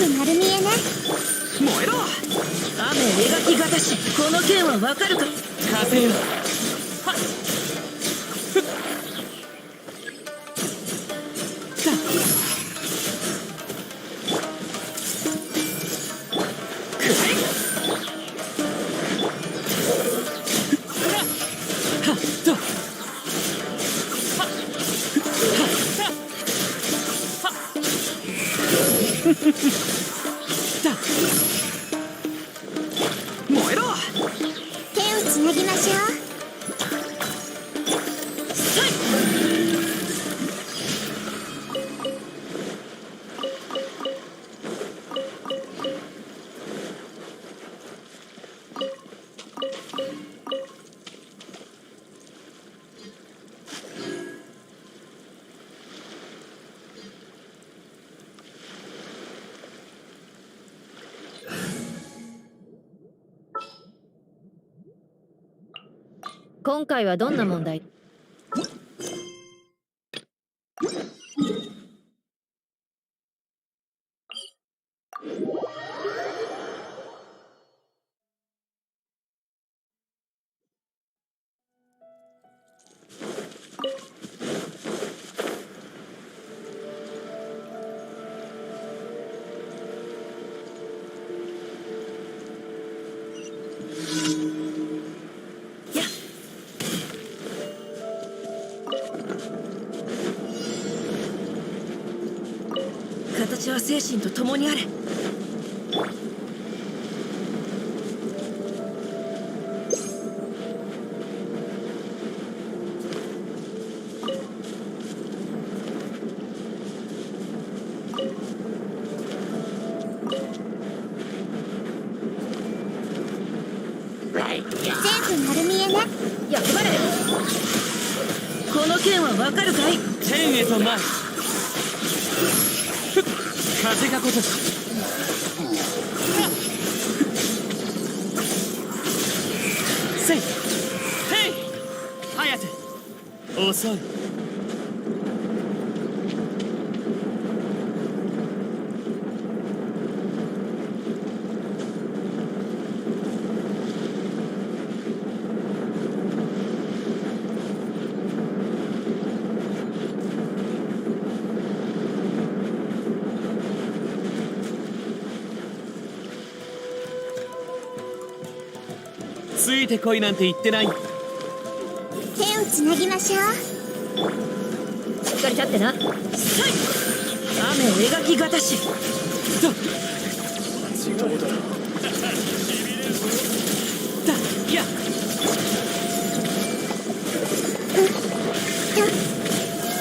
部丸見えね。燃えろ。雨描きがたし、この剣はわかるか。風よ。はっ。ふっ。だ。くらえ。はっと。はっ。はっ。はっ。ふふふ。だ。燃えろ。手をつなぎましょう。今回はどんな問題？やっ。形は精神と共にあれ。全部丸見えね。役払い。この剣はわかるかい。天へと前。ふっ。風が如し。せい。へい。颯。遅い。ついてこいなんて言ってない。手をつなぎましょう。しっかり立ってな。さい。雨描きがたし。だ。だ。やっ。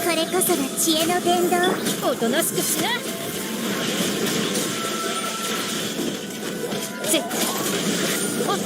これこそが知恵の伝道。おとなしくしな。せっ。ほっ。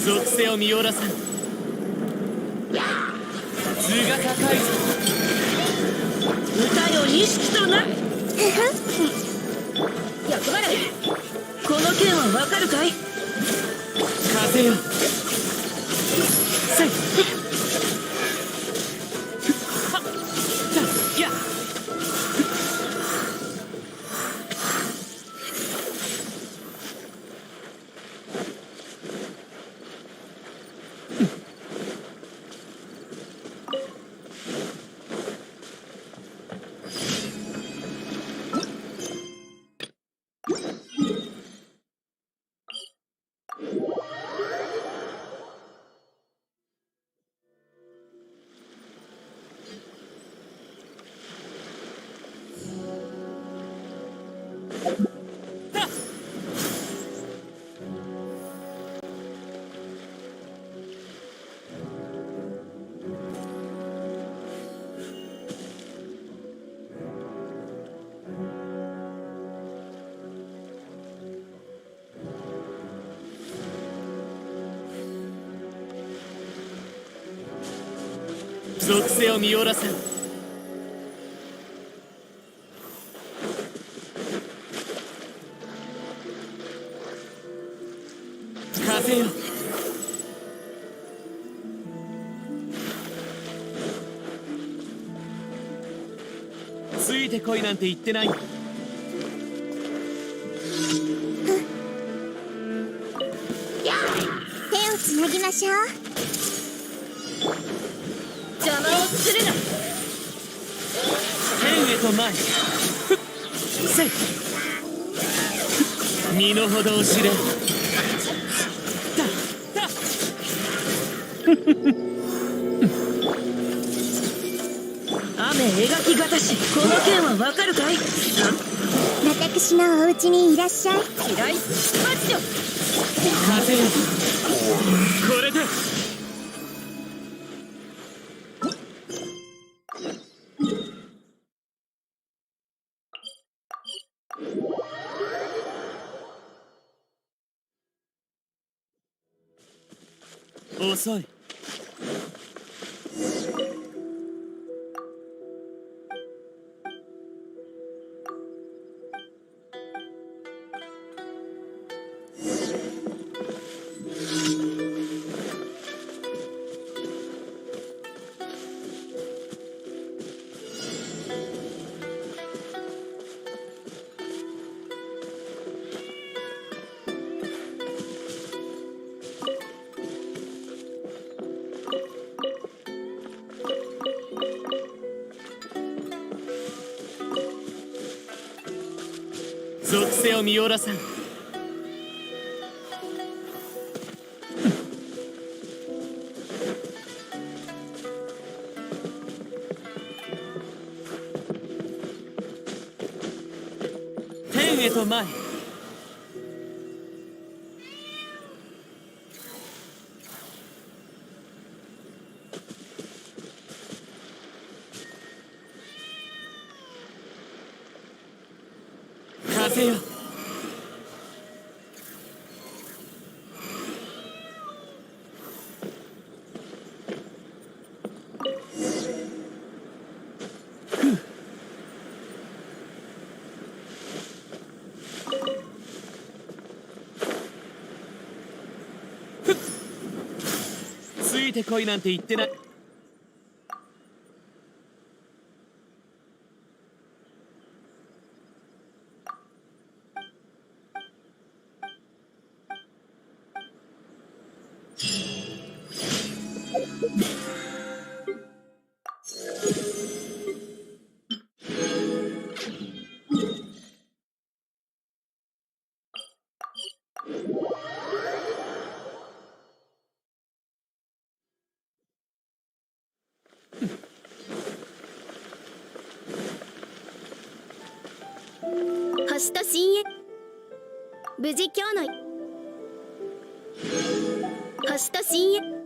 属性を見下ろさん。図が高いぞ。歌よ錦とな。役払い。この剣はわかるかい。風よ。せい。はっ。だ。やっ。属性を見下ろさん。風よ、ついてこいなんて言ってない。手をつなぎましょう。邪魔をするな。天へと前。せい。身の程を知れ。雨描きがたし、この剣はわかるかい？私のお家にいらっしゃい。嫌いマジよ。風よ、これで。遅い。属性を見下ろさん。天へと前。風よ、ついてこいなんて言ってない。星と深淵、無事今日の星と深淵。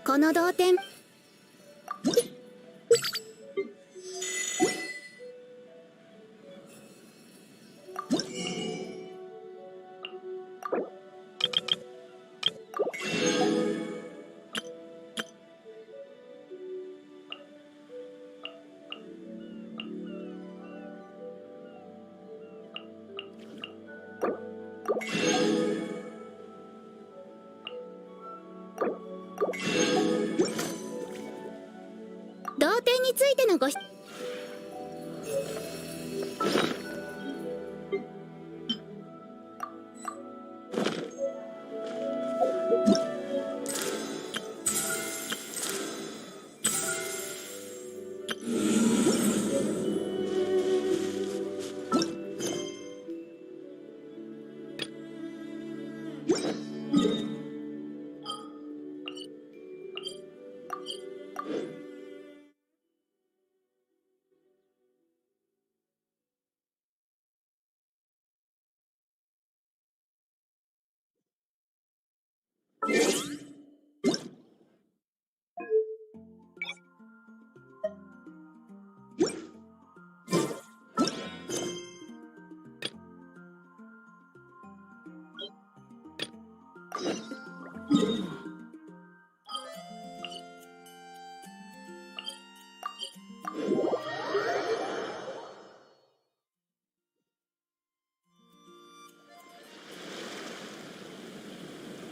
この同点。同点についてのご質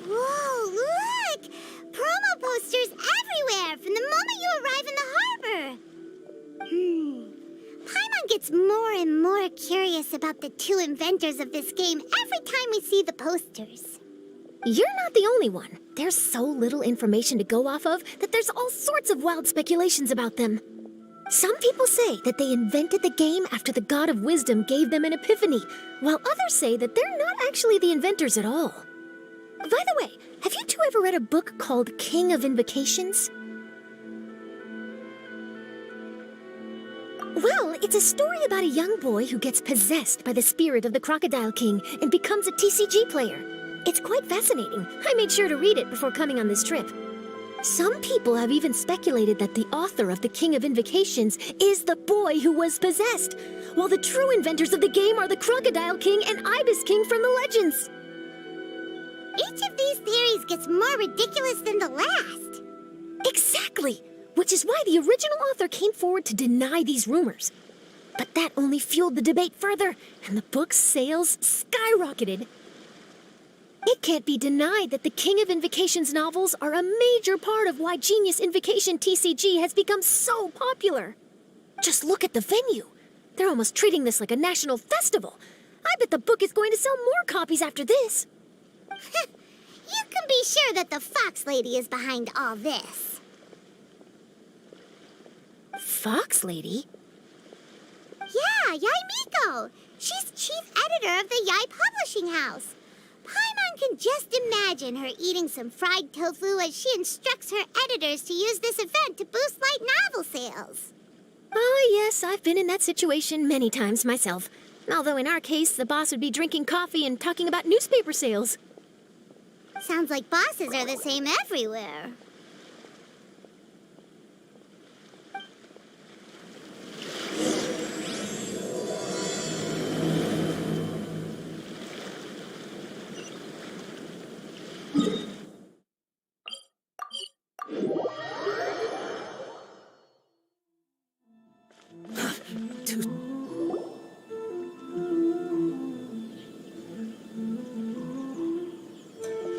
Whoa, look! Promo posters everywhere from the moment you arrive in the harbor. Paimon gets more and more curious about the two inventors of this game every time we see the posters. You're not the only one. There's so little information to go off of that there's all sorts of wild speculations about them. Some people say that they invented the game after the God of Wisdom gave them an epiphany, while others say that they're not actually the inventors at all. By the way, have you two ever read a book called King of Invocations? Well, it's a story about a young boy who gets possessed by the spirit of the Crocodile King and becomes a TCG player. It's quite fascinating. I made sure to read it before coming on this trip. Some people have even speculated that the author of the King of Invocations is the boy who was possessed, while the true inventors of the game are the Crocodile King and Ibis King from the legends. Each of these theories gets more ridiculous than the last. Exactly! Which is why the original author came forward to deny these rumors. But that only fueled the debate further, and the book's sales skyrocketed. It can't be denied that the King of Invocations novels are a major part of why Genius Invocation TCG has become so popular. Just look at the venue. They're almost treating this like a national festival. I bet the book is going to sell more copies after this. You can be sure that the Fox Lady is behind all this. Fox Lady? Yeah, Yai Miko. She's chief editor of the Yai Publishing House. Paimon can just imagine her eating some fried tofu as she instructs her editors to use this event to boost light novel sales. Oh, yes, I've been in that situation many times myself. Although in our case, the boss would be drinking coffee and talking about newspaper sales. Sounds like bosses are the same everywhere.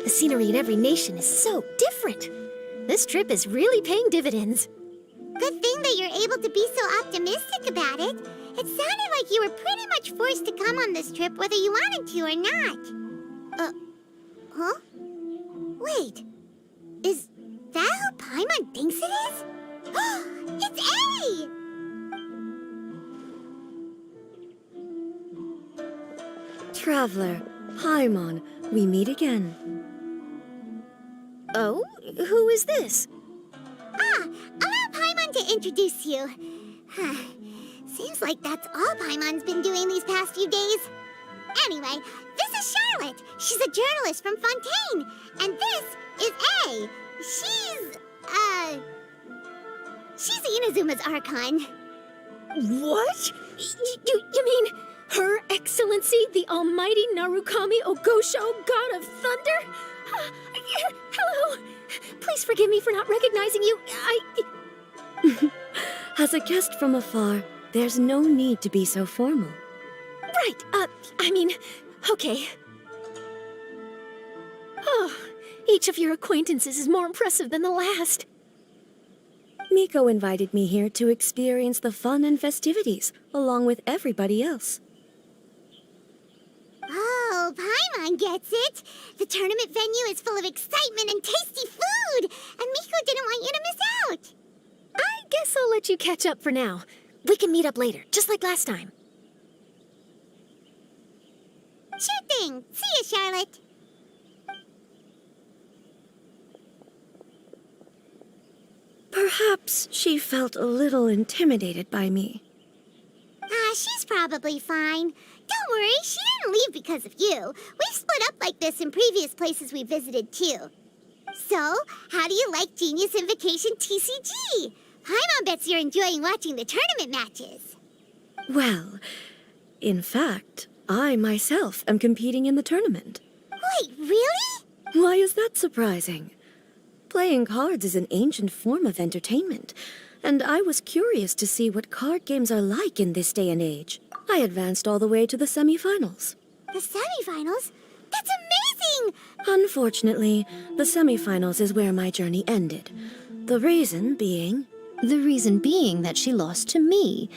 The scenery in every nation is so different. This trip is really paying dividends. Good thing that you're able to be so optimistic about it. It sounded like you were pretty much forced to come on this trip whether you wanted to or not. Huh? Wait. Is that who Paimon thinks it is? It's A! Traveler, Paimon, we meet again. Oh? Who is this? Allow Paimon to introduce you. Seems like that's all Paimon's been doing these past few days. Anyway, this is Charlotte. She's a journalist from Fontaine. And this is A. She's Inazuma's Archon. What? You mean Her Excellency, the Almighty Narukami Ogosho, God of Thunder? Hello. Please forgive me for not recognizing you. As a guest from afar, there's no need to be so formal. Right, okay. Oh, each of your acquaintances is more impressive than the last. Miko invited me here to experience the fun and festivities, along with everybody else. Oh, Paimon gets it. The tournament venue is full of excitement and tasty food, and Miko didn't want you to miss out. I guess I'll let you catch up for now. We can meet up later, just like last time. Sure thing. See you, Charlotte. Perhaps she felt a little intimidated by me. She's probably fine. Don't worry, she didn't leave because of you. We've split up like this in previous places we visited, too. So, how do you like Genius Invocation TCG? Paimon bets you're enjoying watching the tournament matches. Well, in fact, I myself am competing in the tournament. Wait, really? Why is that surprising? Playing cards is an ancient form of entertainment, and I was curious to see what card games are like in this day and age. I advanced all the way to the semifinals. The semifinals? That's amazing! Unfortunately, the semifinals is where my journey ended. The reason being... The reason being that she lost to me.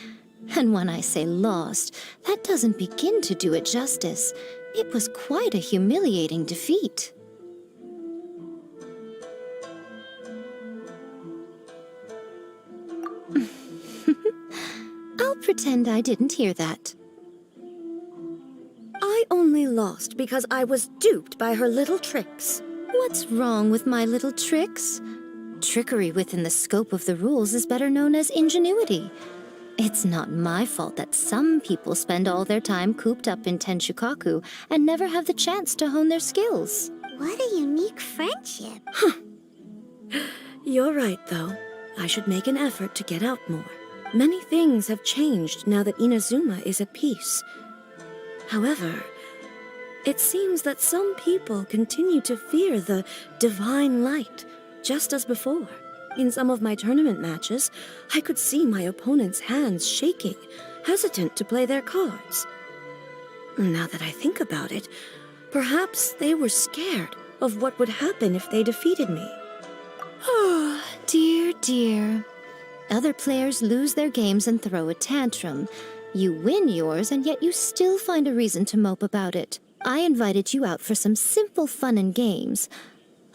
And when I say lost, that doesn't begin to do it justice. It was quite a humiliating defeat. I'll pretend I didn't hear that. I only lost because I was duped by her little tricks. What's wrong with my little tricks? Trickery within the scope of the rules is better known as ingenuity. It's not my fault that some people spend all their time cooped up in Tenshukaku and never have the chance to hone their skills. What a unique friendship. You're right, though. I should make an effort to get out more. Many things have changed now that Inazuma is at peace. However, it seems that some people continue to fear the divine light, just as before. In some of my tournament matches, I could see my opponent's hands shaking, hesitant to play their cards. Now that I think about it, perhaps they were scared of what would happen if they defeated me. Oh, dear, dear. Other players lose their games and throw a tantrum. You win yours, and yet you still find a reason to mope about it. I invited you out for some simple fun and games.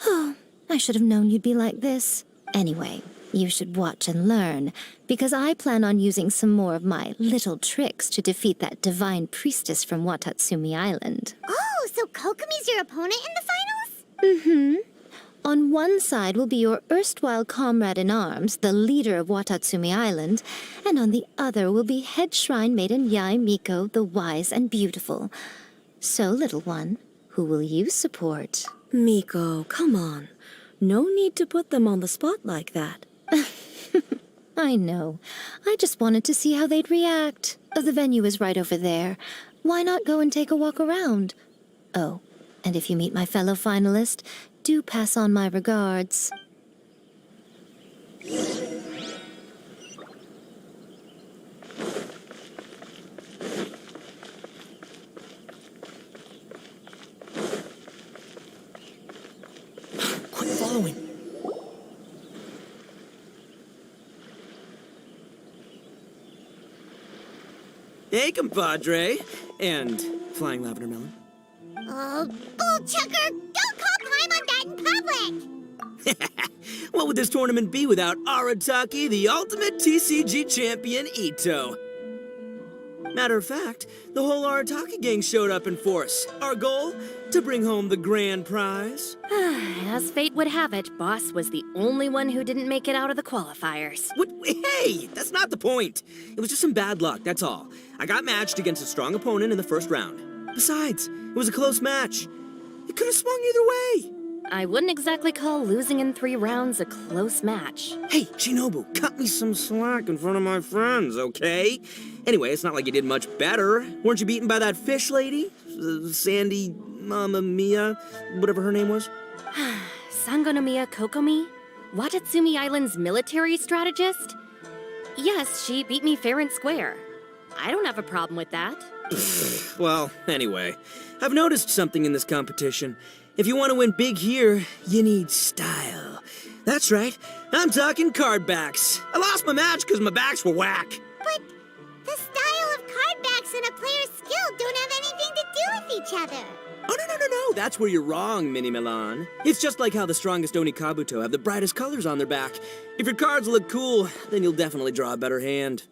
Oh, I should have known you'd be like this. Anyway, you should watch and learn, because I plan on using some more of my little tricks to defeat that divine priestess from Watatsumi Island. Oh, so Kokomi's your opponent in the finals? Mm-hmm. On one side will be your erstwhile comrade-in-arms, the leader of Watatsumi Island, and on the other will be head shrine maiden Yae Miko, the wise and beautiful. So, little one, who will you support? Miko, come on. No need to put them on the spot like that. I know. I just wanted to see how they'd react. The venue is right over there. Why not go and take a walk around? Oh, and if you meet my fellow finalist, do pass on my regards. Quit following. Hey, compadre. And flying lavender melon. Oh, bullchucker! Don't call Paimon that in public! What would this tournament be without Arataki, the ultimate TCG champion, Ito? Matter of fact, the whole Arataki gang showed up in force. Our goal? To bring home the grand prize. As fate would have it, Boss was the only one who didn't make it out of the qualifiers. What? Hey, that's not the point. It was just some bad luck, that's all. I got matched against a strong opponent in the first round. Besides, it was a close match. It could have swung either way. I wouldn't exactly call losing in 3 rounds a close match. Hey, Shinobu, cut me some slack in front of my friends, okay? Anyway, it's not like you did much better. Weren't you beaten by that fish lady? Sandy Mamma Mia, whatever her name was? Sangonomiya Kokomi? Watatsumi Island's military strategist? Yes, she beat me fair and square. I don't have a problem with that. Well, anyway, I've noticed something in this competition. If you want to win big here, you need style. That's right, I'm talking card backs. I lost my match because my backs were whack. But the style of card backs and a player's skill don't have anything to do with each other. Oh, no, that's where you're wrong, Mini Milan. It's just like how the strongest Oni Kabuto have the brightest colors on their back. If your cards look cool, then you'll definitely draw a better hand.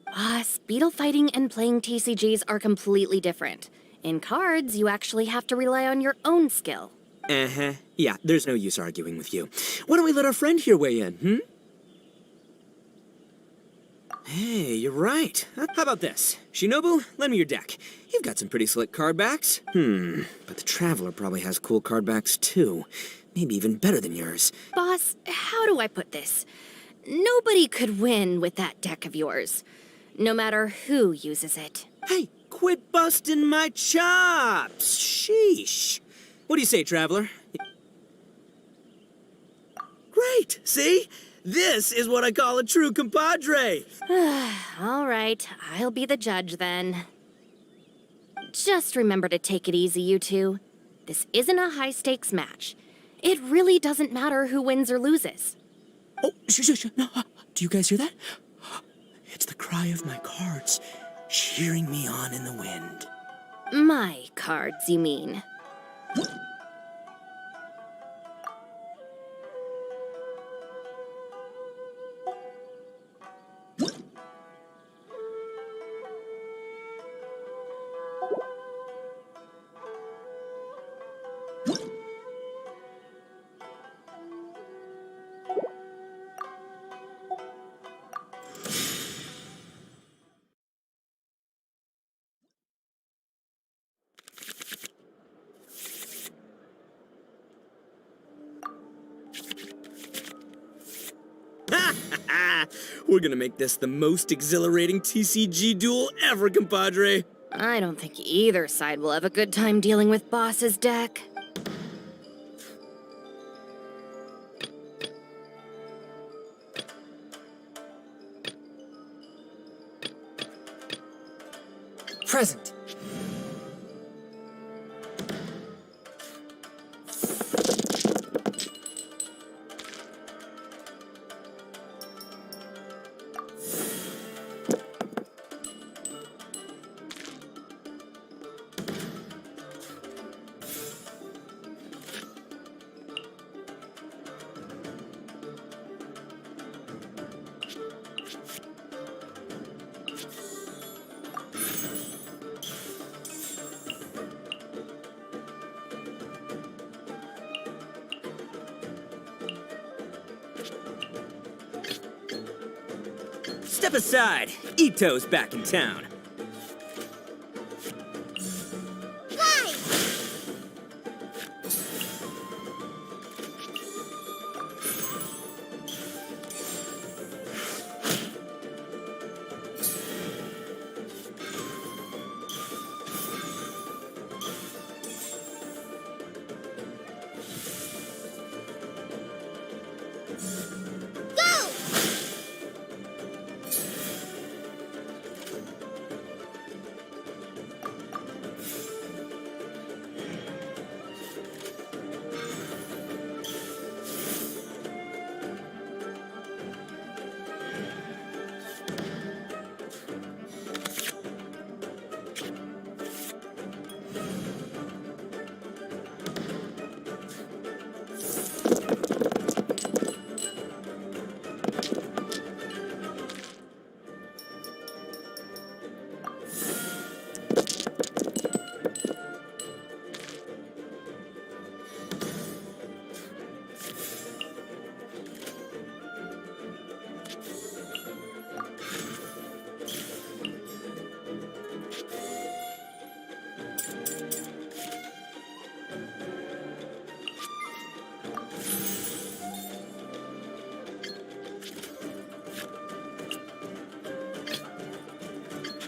Speedle fighting and playing TCGs are completely different. In cards, you actually have to rely on your own skill. Uh-huh. Yeah, there's no use arguing with you. Why don't we let our friend here weigh in, Hey, you're right. How about this? Shinobu, lend me your deck. You've got some pretty slick card backs. But the Traveler probably has cool card backs too. Maybe even better than yours. Boss, how do I put this? Nobody could win with that deck of yours, no matter who uses it. Hey, quit busting my chops! Sheesh. What do you say, Traveler? Great, see? This is what I call a true compadre. All right, I'll be the judge then. Just remember to take it easy, you two. This isn't a high-stakes match. It really doesn't matter who wins or loses. Oh, shh. No, do you guys hear that? It's the cry of my cards, cheering me on in the wind. My cards, you mean? We're gonna make this the most exhilarating TCG duel ever, compadre. I don't think either side will have a good time dealing with Boss's deck. Present. Step aside. Ito's back in town. Why? Go!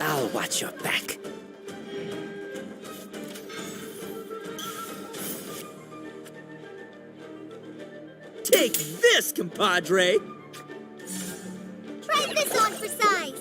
I'll watch your back. Take this, compadre! Try this on for size.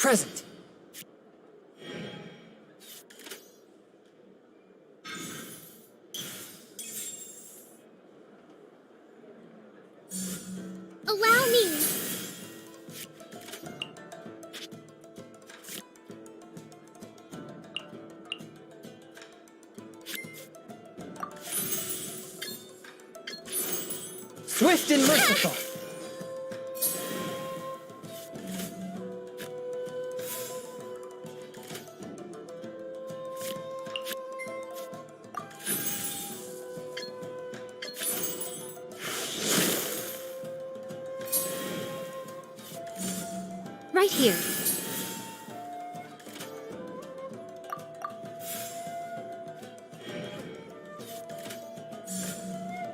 present. Allow me. Swift and merciful. Right here.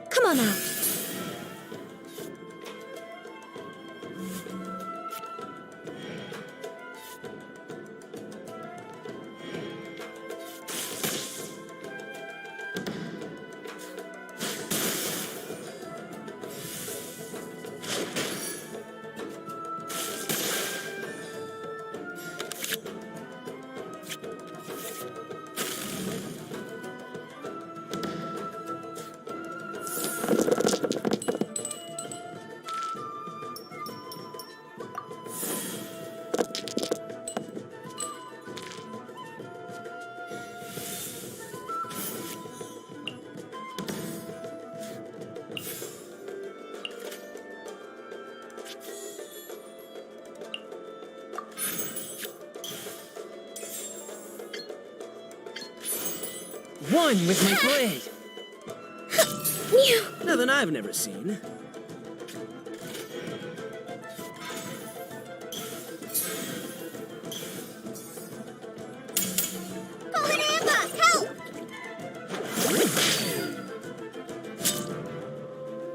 Come on out. One with my blade. Nothing I've never seen. Holy Amber, help!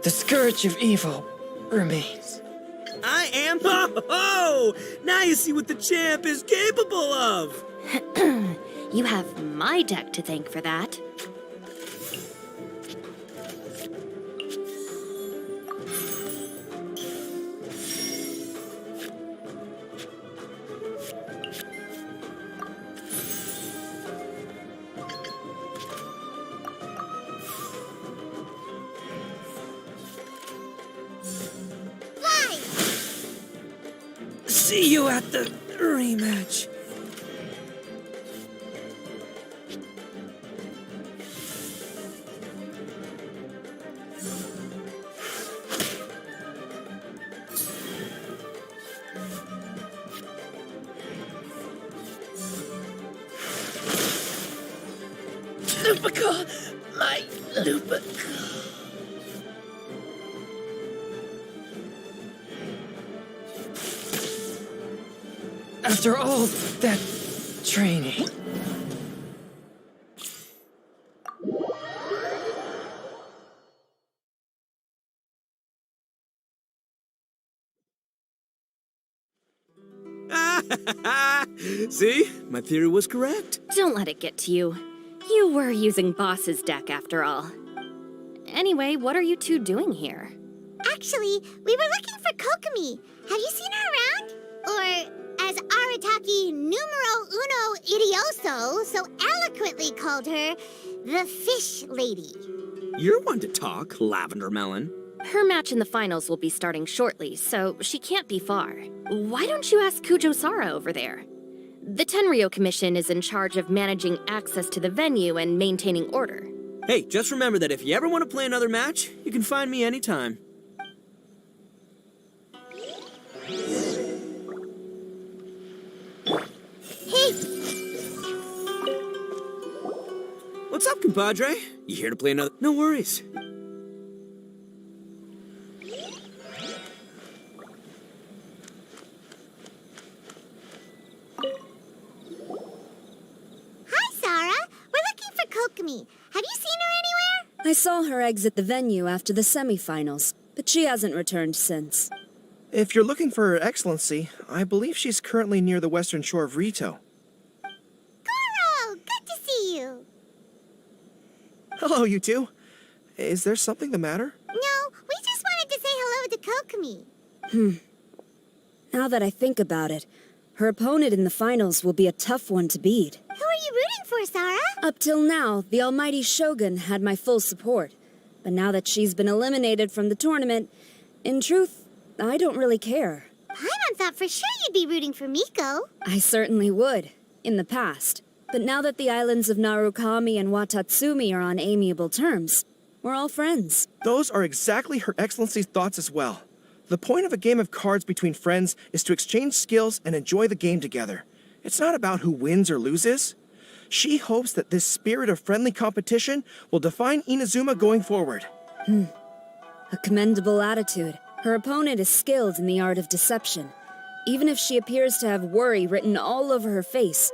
The scourge of evil remains. I am. Ho! Now you see what the champ is capable of. You have my deck to thank for that. Fly! See you at the rematch. Lupica! My Lupica! After all that training. See? My theory was correct. Don't let it get to you. You were using Boss's deck after all. Anyway, what are you two doing here? Actually, we were looking for Kokomi. Have you seen her around? Or, as Arataki numero uno idioso so eloquently called her, the Fish Lady. You're one to talk, Lavender Melon. Her match in the finals will be starting shortly, so she can't be far. Why don't you ask Kujo-Sara over there? The Tenryo Commission is in charge of managing access to the venue and maintaining order. Hey, just remember that if you ever want to play another match, you can find me anytime. Hey, What's up, compadre? You here to play another? No worries. hi, Sarah. We're looking for Kokomi. Have you seen her anywhere? I saw her exit the venue after the semifinals, but she hasn't returned since. If you're looking for Her Excellency, I believe she's currently near the western shore of Rito. Goro, good to see you. Hello, you two. Is there something the matter? No, we just wanted to say hello to Kokomi. Now that I think about it, Her opponent in the finals will be a tough one to beat. Who are you rooting for, Sarah? Up till now, the almighty Shogun had my full support. But now that she's been eliminated from the tournament, in truth, I don't really care. Paimon thought for sure you'd be rooting for Miko. I certainly would, in the past. But now that the islands of Narukami and Watatsumi are on amiable terms, we're all friends. Those are exactly Her Excellency's thoughts as well. The point of a game of cards between friends is to exchange skills and enjoy the game together. It's not about who wins or loses. She hopes that this spirit of friendly competition will define Inazuma going forward. A commendable attitude. Her opponent is skilled in the art of deception. Even if she appears to have worry written all over her face,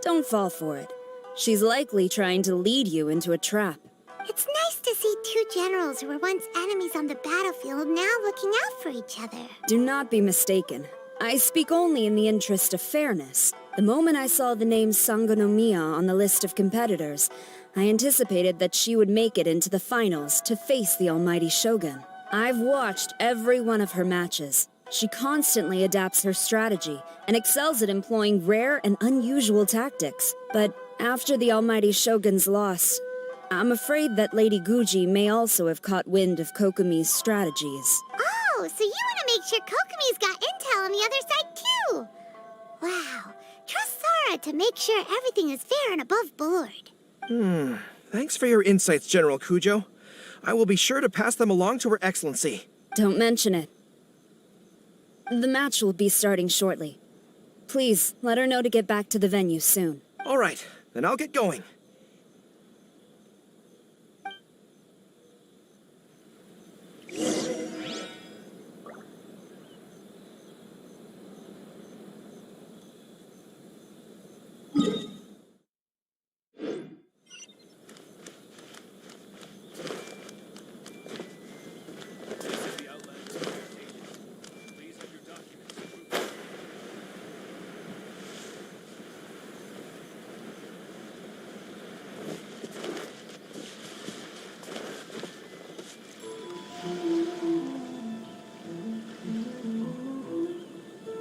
don't fall for it. She's likely trying to lead you into a trap. It's nice to see two generals who were once enemies on the battlefield now looking out for each other. Do not be mistaken. I speak only in the interest of fairness. The moment I saw the name Sangonomiya on the list of competitors, I anticipated that she would make it into the finals to face the almighty Shogun. I've watched every one of her matches. She constantly adapts her strategy and excels at employing rare and unusual tactics. But after the almighty Shogun's loss, I'm afraid that Lady Guji may also have caught wind of Kokomi's strategies. Oh, so you want to make sure Kokomi's got intel on the other side too? Wow. Trust Sora to make sure everything is fair and above board. Thanks for your insights, General Kujo. I will be sure to pass them along to Her Excellency. Don't mention it. The match will be starting shortly. Please, let her know to get back to the venue soon. All right, then I'll get going.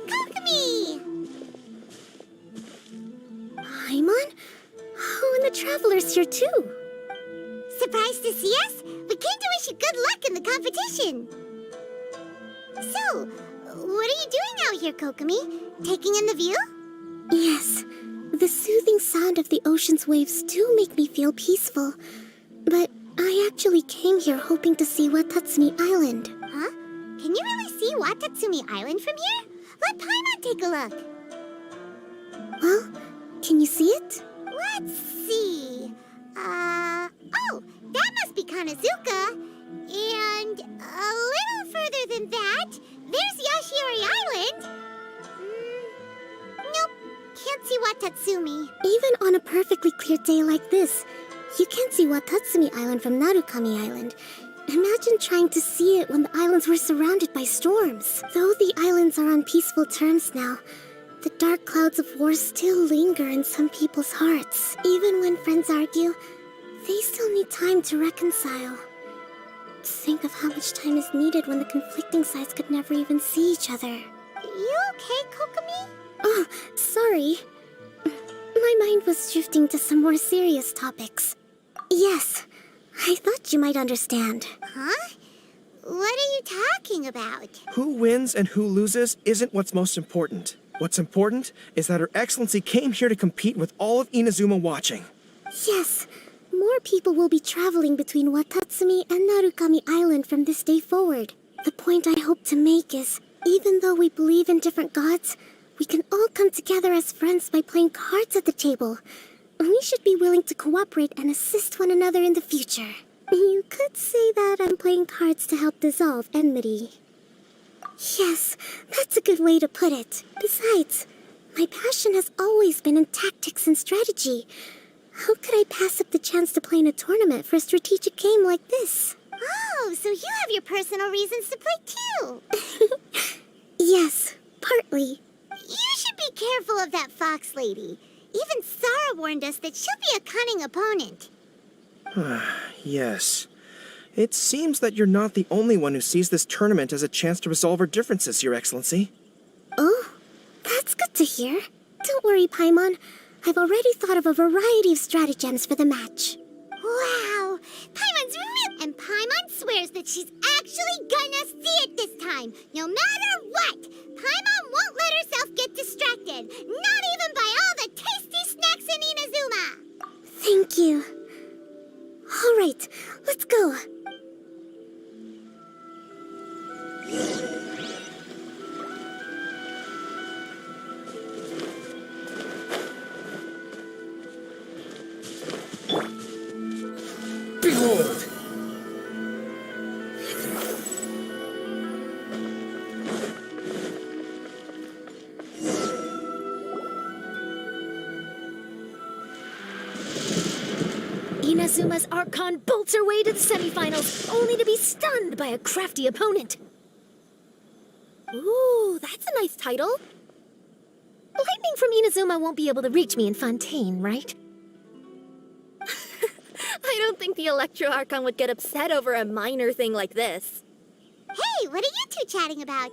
Kokomi! Paimon? Oh, and the Traveler's here too. Surprised to see us? We came to wish you good luck in the competition. So, what are you doing out here, Kokomi? Taking in the view? Yes, the soothing sound of the ocean's waves do make me feel peaceful. But I actually came here hoping to see Watatsumi Island. Huh? Can you really see Watatsumi Island from here? Let Paimon take a look. Well, can you see it? Let's see. Oh, that must be Kanazuka. And a little further than that, there's Yashiori Island. Nope, can't see Watatsumi. Even on a perfectly clear day like this, you can't see Watatsumi Island from Narukami Island. Imagine trying to see it when the islands were surrounded by storms. Though the islands are on peaceful terms now, the dark clouds of war still linger in some people's hearts. Even when friends argue, they still need time to reconcile. Think of how much time is needed when the conflicting sides could never even see each other. You okay, Kokomi? Oh, sorry. My mind was drifting to some more serious topics. Yes, I thought you might understand. Huh? What are you talking about? Who wins and who loses isn't what's most important. What's important is that Her Excellency came here to compete with all of Inazuma watching. Yes, more people will be traveling between Watatsumi and Narukami Island from this day forward. The point I hope to make is, even though we believe in different gods, we can all come together as friends by playing cards at the table. We should be willing to cooperate and assist one another in the future. You could say that I'm playing cards to help dissolve enmity. Yes, that's a good way to put it. Besides, my passion has always been in tactics and strategy. How could I pass up the chance to play in a tournament for a strategic game like this? Oh, so you have your personal reasons to play too. Yes, partly. You should be careful of that fox lady. Even Sarah warned us that she'll be a cunning opponent. Yes. It seems that you're not the only one who sees this tournament as a chance to resolve our differences, Your Excellency. Oh, that's good to hear. Don't worry, Paimon. I've already thought of a variety of stratagems for the match. Wow! Paimon's real, and Paimon swears that she's actually gonna see it this time, no matter what. Paimon won't let herself get distracted, not even by all the tasty snacks in Inazuma. Thank you. All right, let's go. Behold! Inazuma's Archon bolts her way to the semifinals, only to be stunned by a crafty opponent. Ooh, that's a nice title. Lightning from Inazuma won't be able to reach me in Fontaine, right? I don't think the Electro Archon would get upset over a minor thing like this. Hey, what are you two chatting about?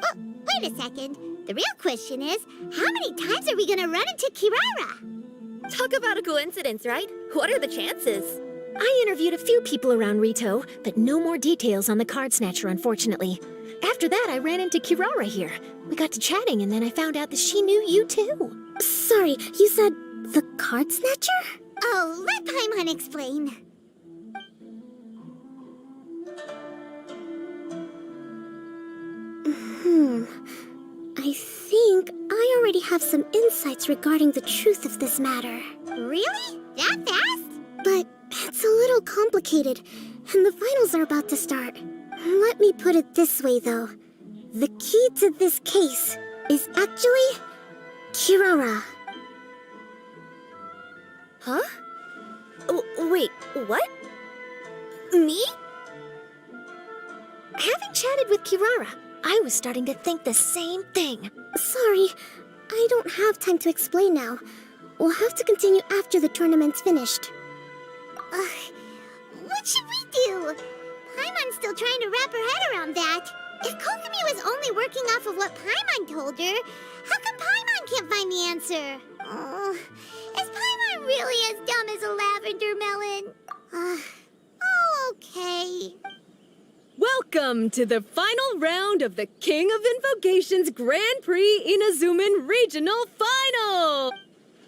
Oh, wait a second. The real question is, how many times are we gonna run into Kirara? Talk about a coincidence, right? What are the chances? I interviewed a few people around Rito, but no more details on the card snatcher, unfortunately. After that, I ran into Kirara here. We got to chatting, and then I found out that she knew you too. Sorry, you said the card snatcher? Oh, let Paimon explain. I think I already have some insights regarding the truth of this matter. Really? That fast? But it's a little complicated, and the finals are about to start. Let me put it this way, though. The key to this case is actually Kirara. Huh? Wait, what? Me? Having chatted with Kirara, I was starting to think the same thing. Sorry, I don't have time to explain now. We'll have to continue after the tournament's finished. What should we do? Paimon's still trying to wrap her head around that. If Kokomi was only working off of what Paimon told her, how come Paimon can't find the answer? Oh, is Paimon really as dumb as a lavender melon? Oh, okay. Welcome to the final round of the King of Invocations Grand Prix Inazuman Regional Final!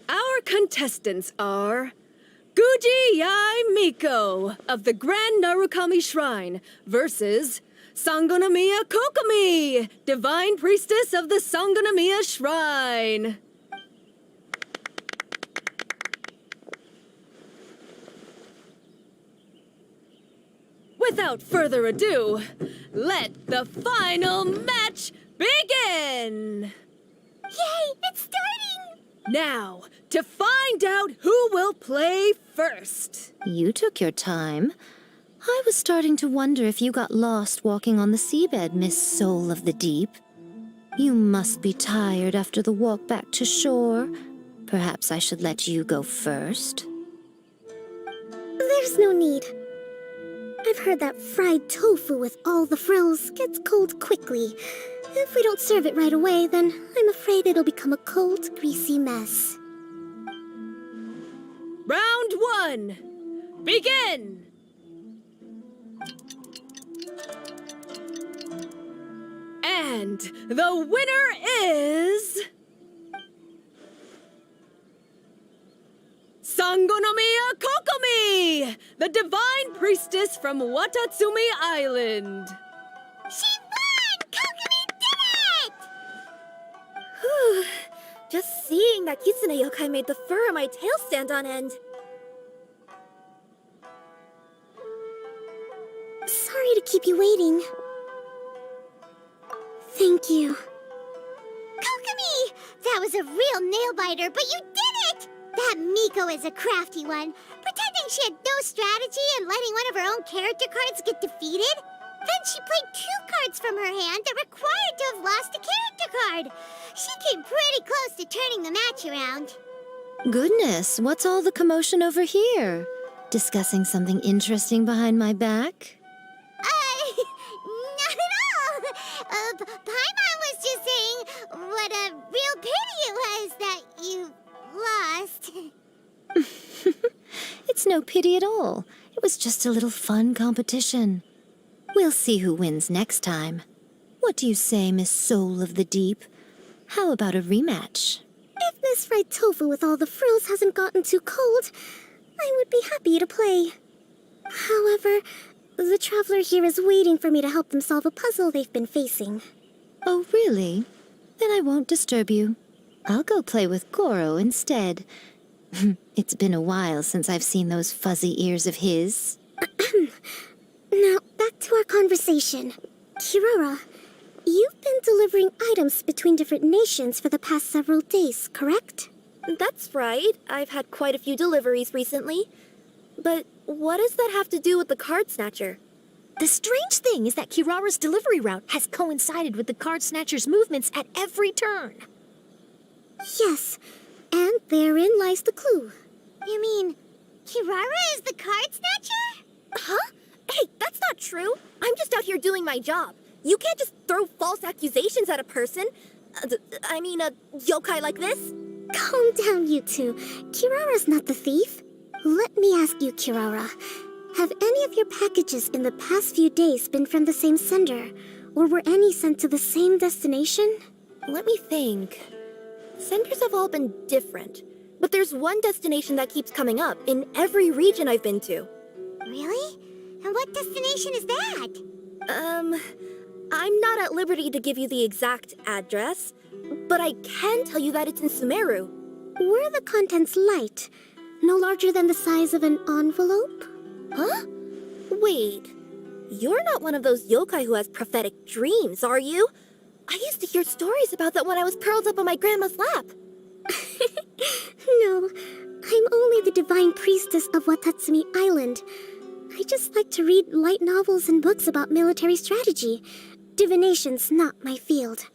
Our contestants are Guji Yai Miko of the Grand Narukami Shrine versus Sangonomiya Kokomi, Divine Priestess of the Sangonomiya Shrine. Without further ado, let the final match begin! Yay, it's starting! Now, to find out who will play first. You took your time. I was starting to wonder if you got lost walking on the seabed, Miss Soul of the Deep. You must be tired after the walk back to shore. Perhaps I should let you go first. There's no need. I've heard that fried tofu with all the frills gets cold quickly. If we don't serve it right away, then I'm afraid it'll become a cold, greasy mess. Round 1, begin! And the winner is... Sangonomiya Kokomi, the Divine Priestess from Watatsumi Island. She won! Kokomi did it! Just seeing that Kitsune yokai made the fur on my tail stand on end. Sorry to keep you waiting. Thank you. Kokomi! That was a real nail-biter, but you did it! That Miko is a crafty one, pretending she had no strategy and letting one of her own character cards get defeated. Then she played 2 cards from her hand that required to have lost a character card. She came pretty close to turning the match around. Goodness, what's all the commotion over here? Discussing something interesting behind my back? Not at all. Paimon was just what a real pity it was that you lost. It's no pity at all. It was just a little fun competition. We'll see who wins next time. What do you say, Miss Soul of the Deep? How about a rematch? If Miss Fried Tofu with all the frills hasn't gotten too cold, I would be happy to play. However, the traveler here is waiting for me to help them solve a puzzle they've been facing. Oh, really? Then I won't disturb you. I'll go play with Goro instead. It's been a while since I've seen those fuzzy ears of his. Now, back to our conversation. Kirara, you've been delivering items between different nations for the past several days, correct? That's right. I've had quite a few deliveries recently. But what does that have to do with the card snatcher? The strange thing is that Kirara's delivery route has coincided with the card snatcher's movements at every turn. Yes, and therein lies the clue. You mean, Kirara is the card snatcher? Huh? Hey, that's not true. I'm just out here doing my job. You can't just throw false accusations at a person. A yokai like this. Calm down, you two. Kirara's not the thief. Let me ask you, Kirara. Have any of your packages in the past few days been from the same sender? Or were any sent to the same destination? Let me think. Senders have all been different. But there's one destination that keeps coming up in every region I've been to. Really? And what destination is that? I'm not at liberty to give you the exact address, but I can tell you that it's in Sumeru. Were the contents light? No larger than the size of an envelope? Huh? Wait, you're not one of those yokai who has prophetic dreams, are you? I used to hear stories about that when I was curled up on my grandma's lap. No, I'm only the divine priestess of Watatsumi Island. I just like to read light novels and books about military strategy. Divination's not my field.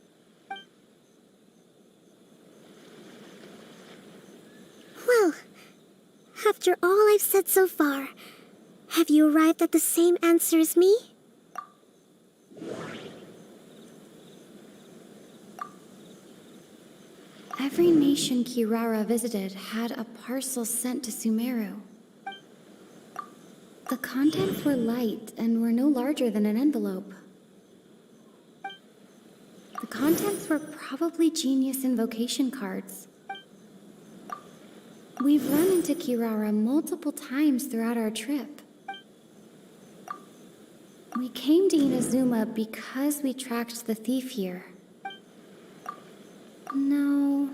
Well, after all I've said so far, have you arrived at the same answer as me? Every nation Kirara visited had a parcel sent to Sumeru. The contents were light and were no larger than an envelope. The contents were probably genius invocation cards. We've run into Kirara multiple times throughout our trip. We came to Inazuma because we tracked the thief here. No.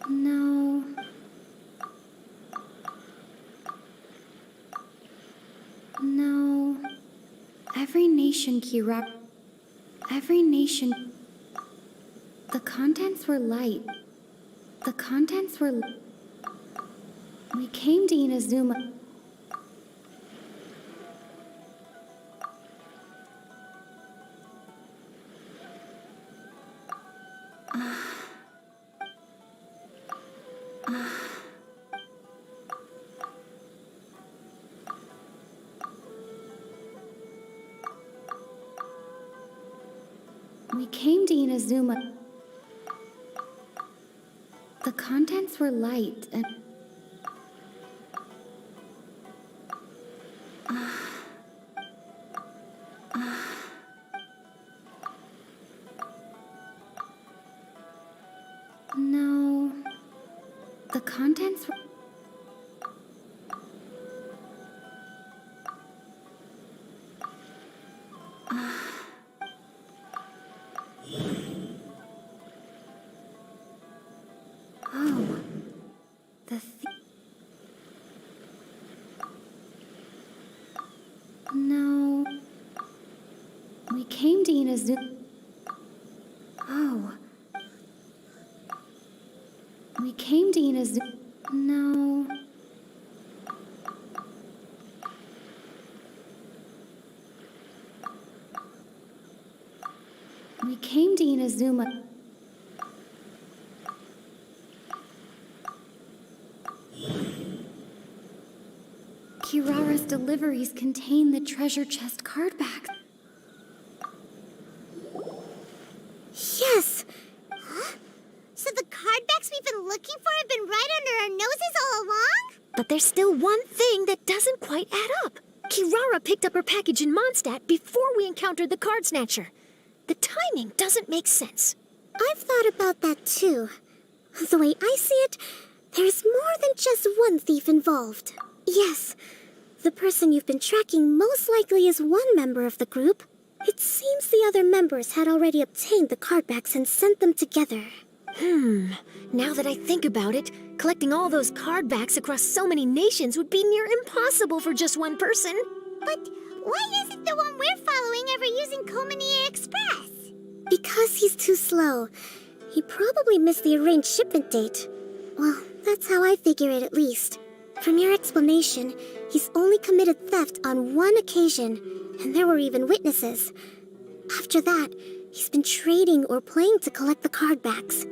No. No. Every nation the contents were light. The contents were... We came to Inazuma... We came to Inazuma. The contents were light and... No. The contents were... Oh, no. We came to Inazuma. Oh. We came to Inazuma. No. We came to Inazuma. Kirara's deliveries contain the treasure chest card backs. there's still one thing that doesn't quite add up. Kirara picked up her package in Mondstadt before we encountered the card snatcher. The timing doesn't make sense. I've thought about that too. The way I see it, there's more than just one thief involved. Yes, the person you've been tracking most likely is one member of the group. It seems the other members had already obtained the cardbacks and sent them together. Now that I think about it, collecting all those cardbacks across so many nations would be near impossible for just one person. But why isn't the one we're following ever using Komania Express? Because he's too slow. He probably missed the arranged shipment date. Well, that's how I figure it at least. From your explanation, he's only committed theft on one occasion, and there were even witnesses. After that, he's been trading or playing to collect the cardbacks.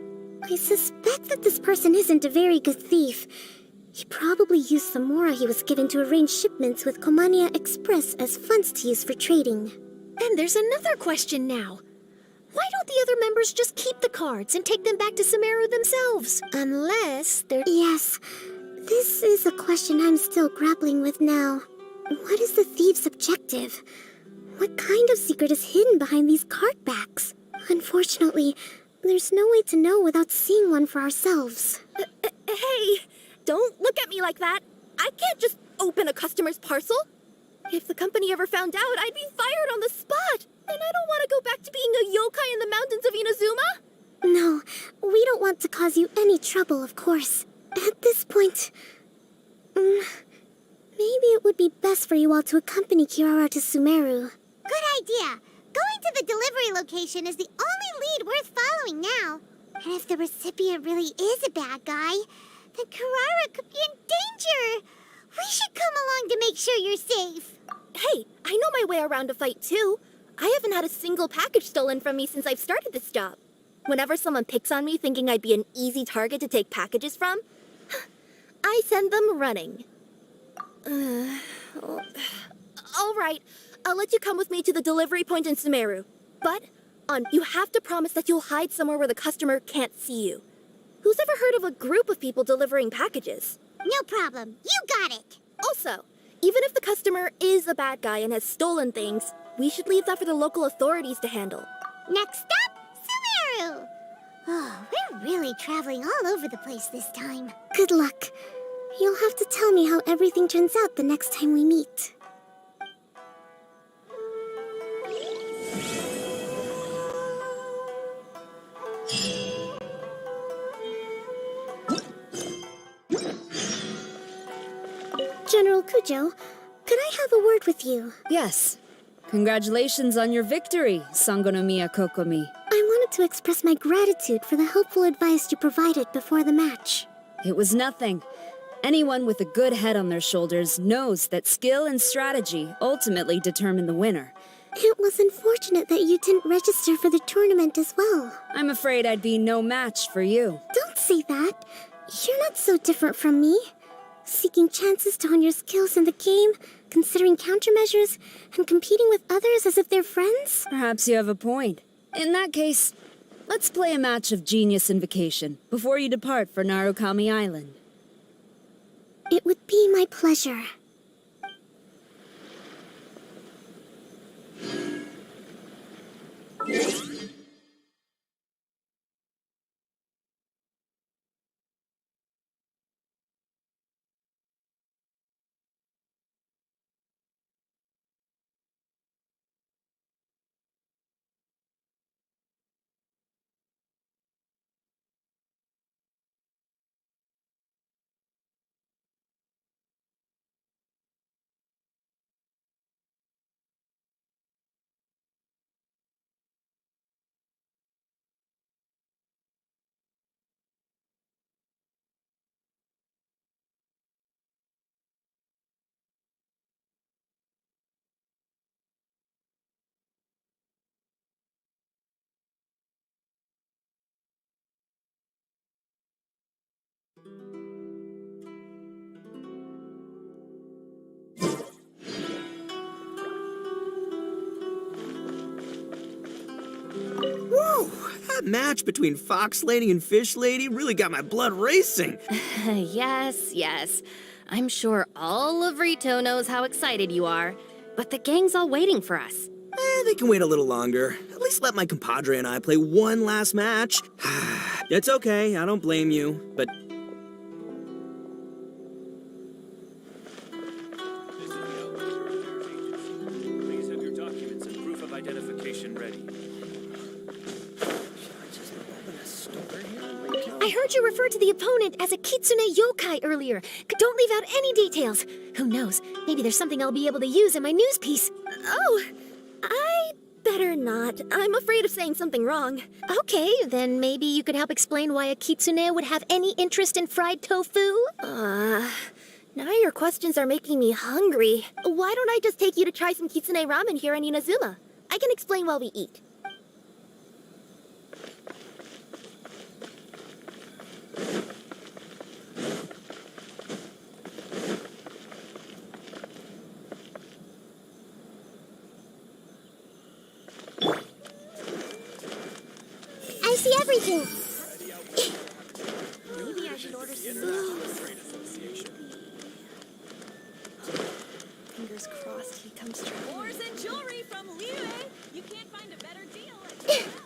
I suspect that this person isn't a very good thief. He probably used the mora he was given to arrange shipments with Komania Express as funds to use for trading. And there's another question now. Why don't the other members just keep the cards and take them back to Sumeru themselves? Unless they're... Yes, this is a question I'm still grappling with now. What is the thief's objective? What kind of secret is hidden behind these cardbacks? Unfortunately, there's no way to know without seeing one for ourselves. Hey, don't look at me like that. I can't just open a customer's parcel. If the company ever found out, I'd be fired on the spot. And I don't want to go back to being a yokai in the mountains of Inazuma. No, we don't want to cause you any trouble, of course. At this point, maybe it would be best for you all to accompany Kirara to Sumeru. Good idea. Going to the delivery location is the only lead worth following now. And if the recipient really is a bad guy, then Kirara could be in danger. We should come along to make sure you're safe. Hey, I know my way around a fight too. I haven't had a single package stolen from me since I've started this job. Whenever someone picks on me thinking I'd be an easy target to take packages from, I send them running. All right, I'll let you come with me to the delivery point in Sumeru. But you have to promise that you'll hide somewhere where the customer can't see you. Who's ever heard of a group of people delivering packages? No problem. You got it. Also, even if the customer is a bad guy and has stolen things, we should leave that for the local authorities to handle. Next up, Sumeru! Oh, we're really traveling all over the place this time. Good luck. You'll have to tell me how everything turns out the next time we meet. General Kujo, could I have a word with you? Yes. Congratulations on your victory, Sangonomiya Kokomi. I wanted to express my gratitude for the helpful advice you provided before the match. It was nothing. Anyone with a good head on their shoulders knows that skill and strategy ultimately determine the winner. It was unfortunate that you didn't register for the tournament as well. I'm afraid I'd be no match for you. Don't say that. You're not so different from me. Seeking chances to hone your skills in the game, considering countermeasures, and competing with others as if they're friends? Perhaps you have a point. In that case, let's play a match of Genius Invocation before you depart for Narukami Island. It would be my pleasure. Whoa! That match between Fox Lady and Fish Lady really got my blood racing. Yes, yes. I'm sure all of Rito knows how excited you are, but the gang's all waiting for us. They can wait a little longer. At least let my compadre and I play one last match. It's okay, I don't blame you, but... Please have your documents and proof of identification ready. I heard you refer to the opponent as a kitsune yokai earlier. Don't leave out any details. Who knows? Maybe there's something I'll be able to use in my news piece. Oh, I better not. I'm afraid of saying something wrong. Okay, then maybe you could help explain why a kitsune would have any interest in fried tofu? Now your questions are making me hungry. Why don't I just take you to try some kitsune ramen here in Inazuma? I can explain while we eat. I see everything. Maybe I should order some. Fingers crossed he comes true. Ores and jewelry from Liyue. You can't find a better deal anywhere else.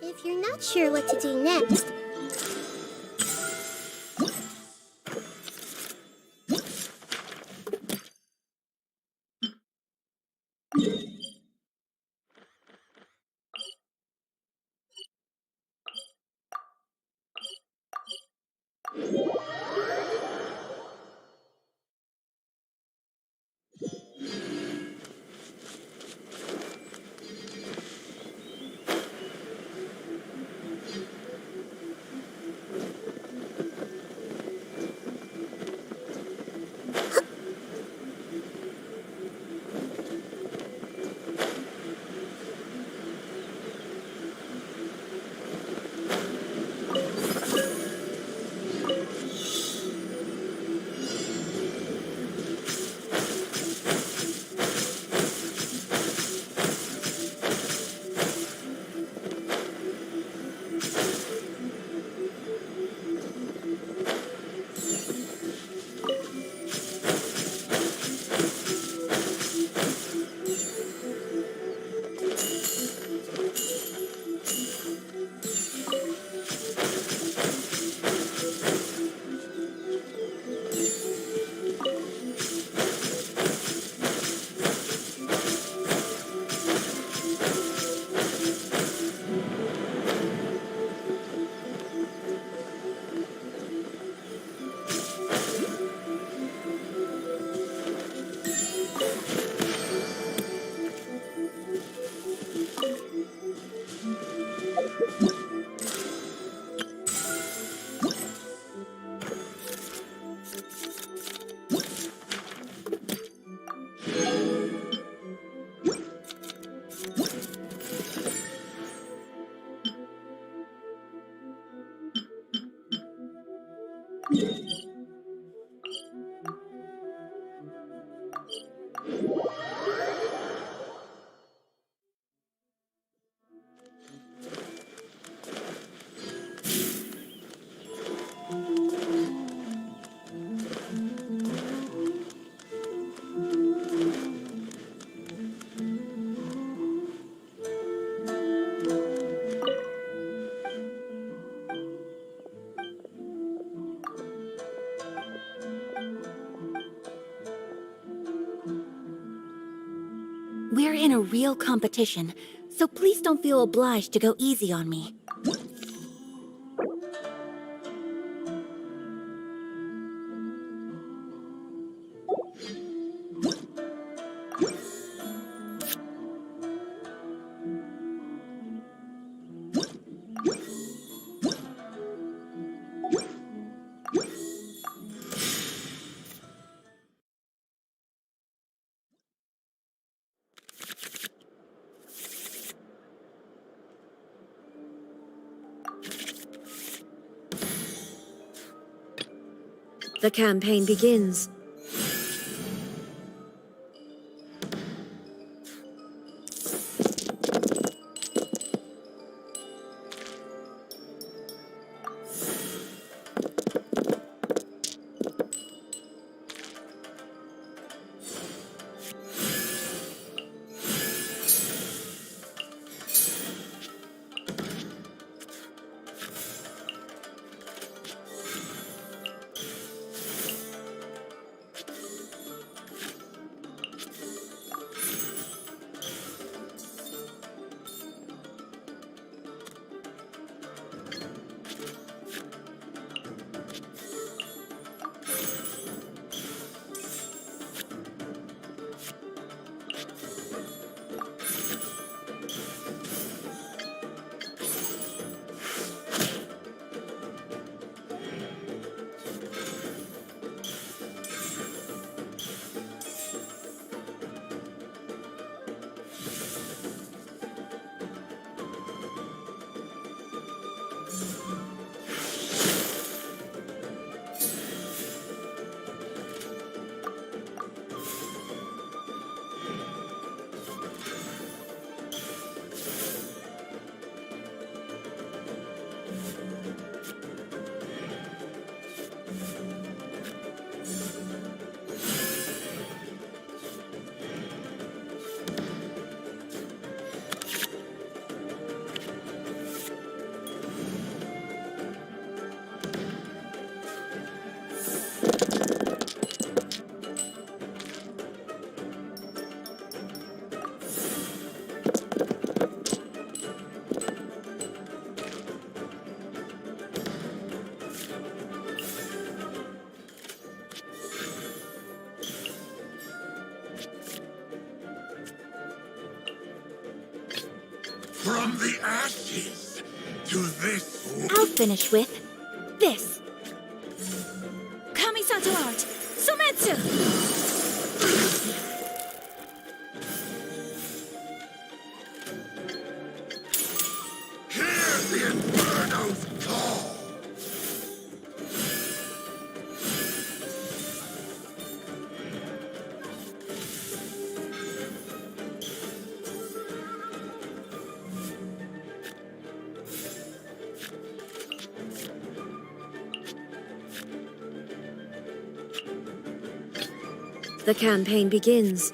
If you're not sure what to do next, We're in a real competition, so please don't feel obliged to go easy on me. The campaign begins. From the ashes to this. I'll finish with this. Kamisato art! Sumetsu! Hear the Inferno's call! The campaign begins.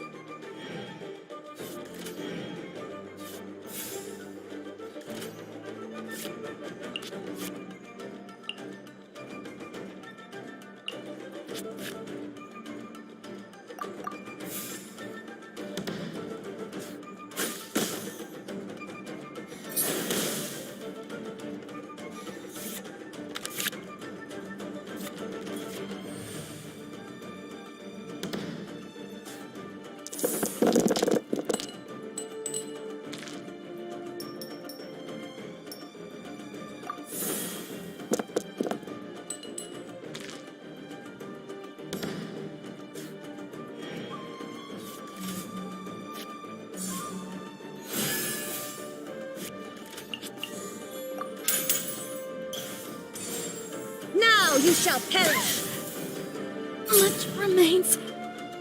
Now you shall perish! Much remains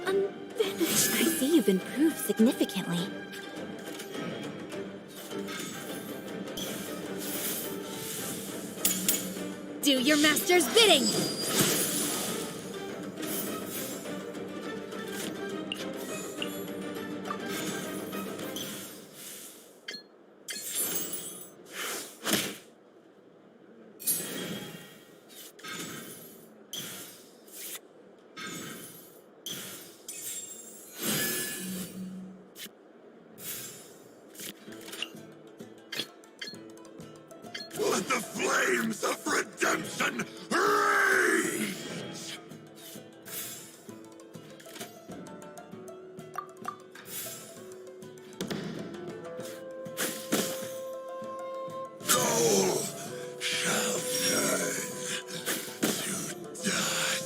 unfinished. I see you've improved significantly. Do your master's bidding! Let the flames of redemption rage! Gold shall turn to dust.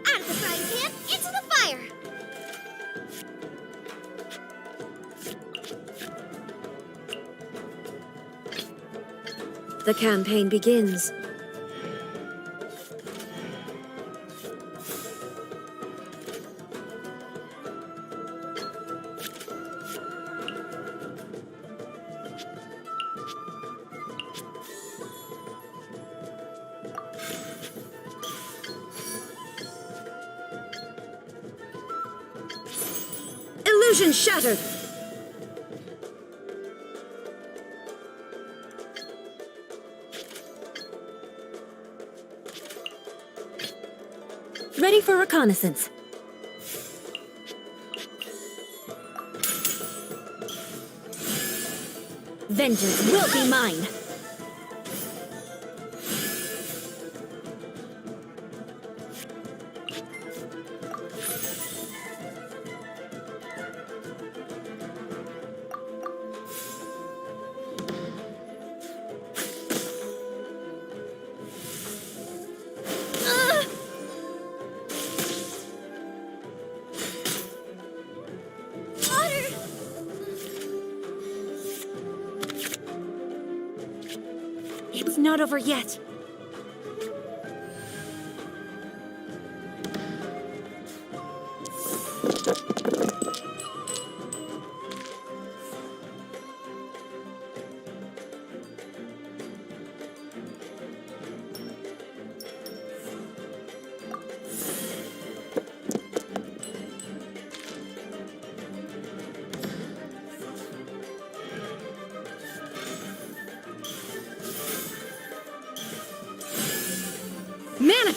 Out of the frying pan, into the fire! The campaign begins. Illusion shattered! Ready for reconnaissance. Vengeance will be mine. It's not over yet.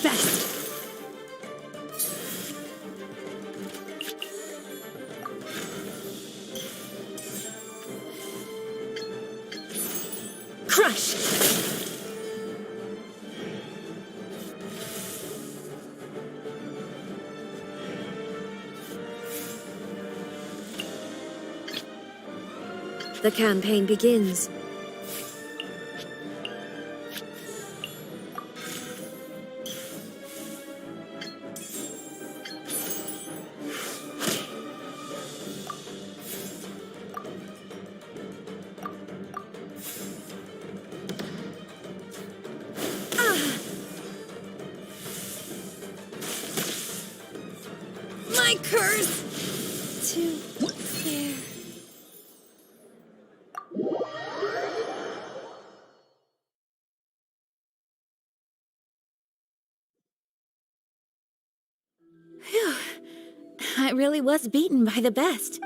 Manifest! Crush! The campaign begins. My curse! To there. Phew. I really was beaten by the best.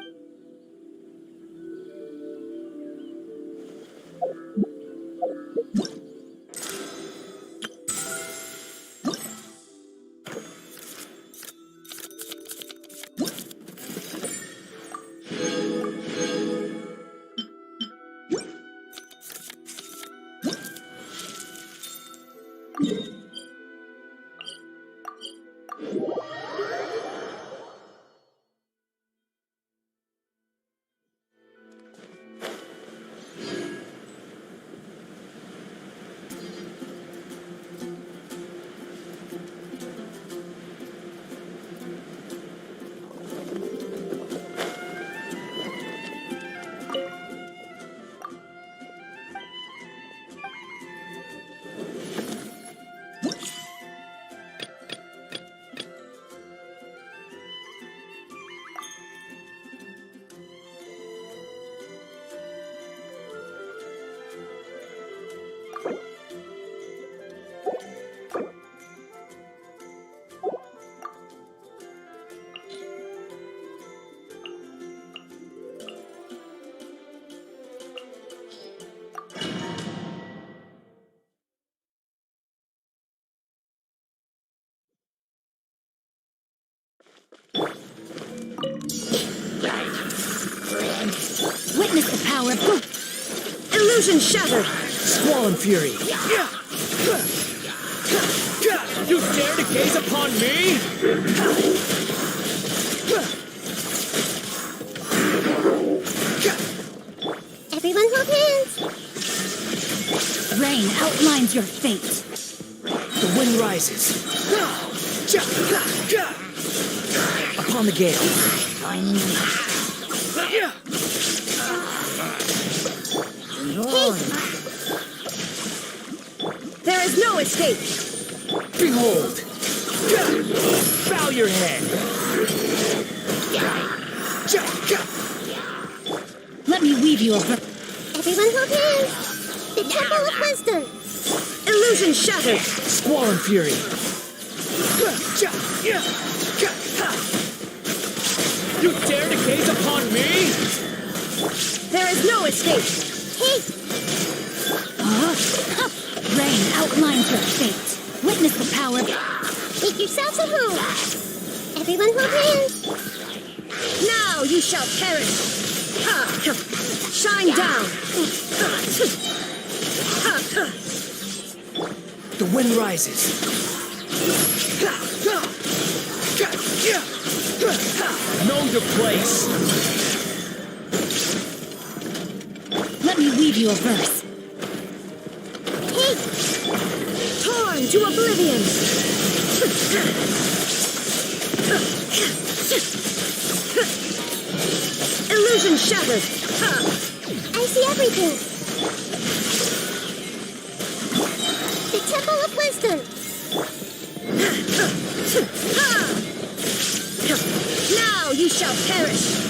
Witness the power of illusion shattered. Squall and fury. You dare to gaze upon me? Everyone hold hands. Rain outlines your fate. The wind rises. Upon the gale. There is no escape. Behold! Bow your head! Let me weave you a Everyone hold hands. The Temple of Wisdom. Illusion shattered. Squall and fury! You dare to gaze upon me? There is no escape. Hey, Rain outlines your fate. Witness the power. make yourselves at home. Everyone hold hands. Now you shall perish. Ha! Shine down. The wind rises. Know your place. Let me weave you a verse. Hey, Torn to oblivion. Illusion shattered. I see everything. The Temple of Wisdom. Now you shall perish.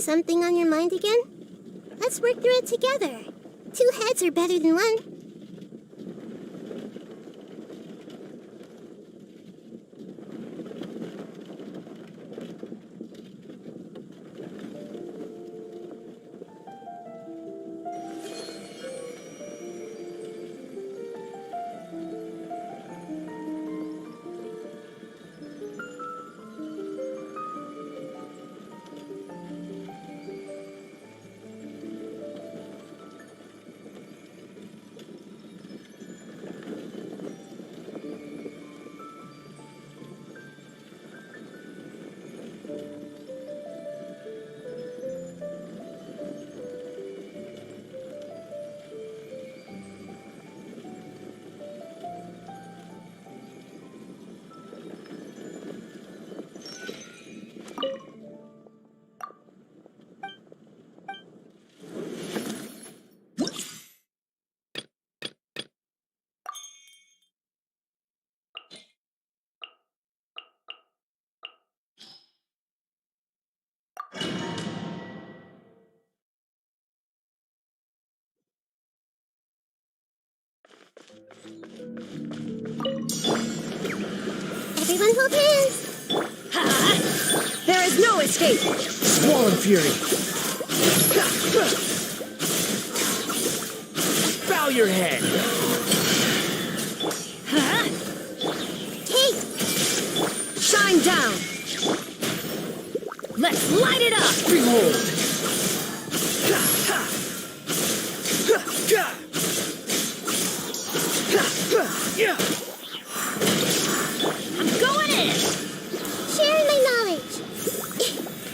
Something on your mind again? Let's work through it together. 2 heads are better than 1. Everyone hold hands! There is no escape! Swollen Fury! Bow your head! Take! Shine down! Let's light it up! Behold! I'm going in! Sharing my knowledge.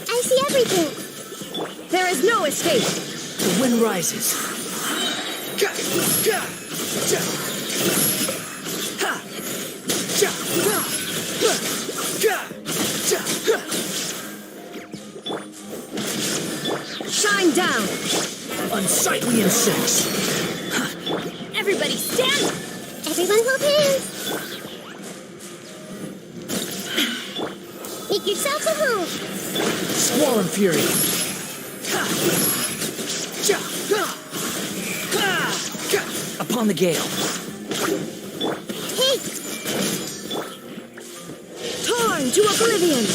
I see everything. There is no escape! The wind rises. Shine down! Unsightly insects. Everybody stand! Everyone hold hands. Make yourself a home. Swollen Fury. Upon the gale. Take! Torn to oblivion!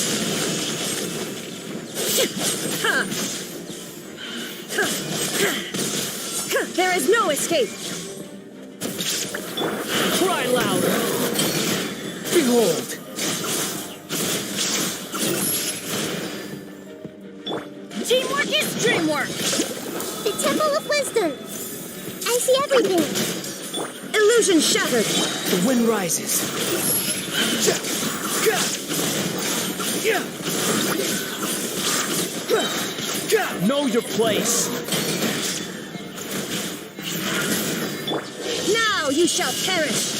There is no escape! Cry louder. Behold. Teamwork is dreamwork! The Temple of Wisdom. I see everything. Illusion shattered! The wind rises. Know your place. Now you shall perish!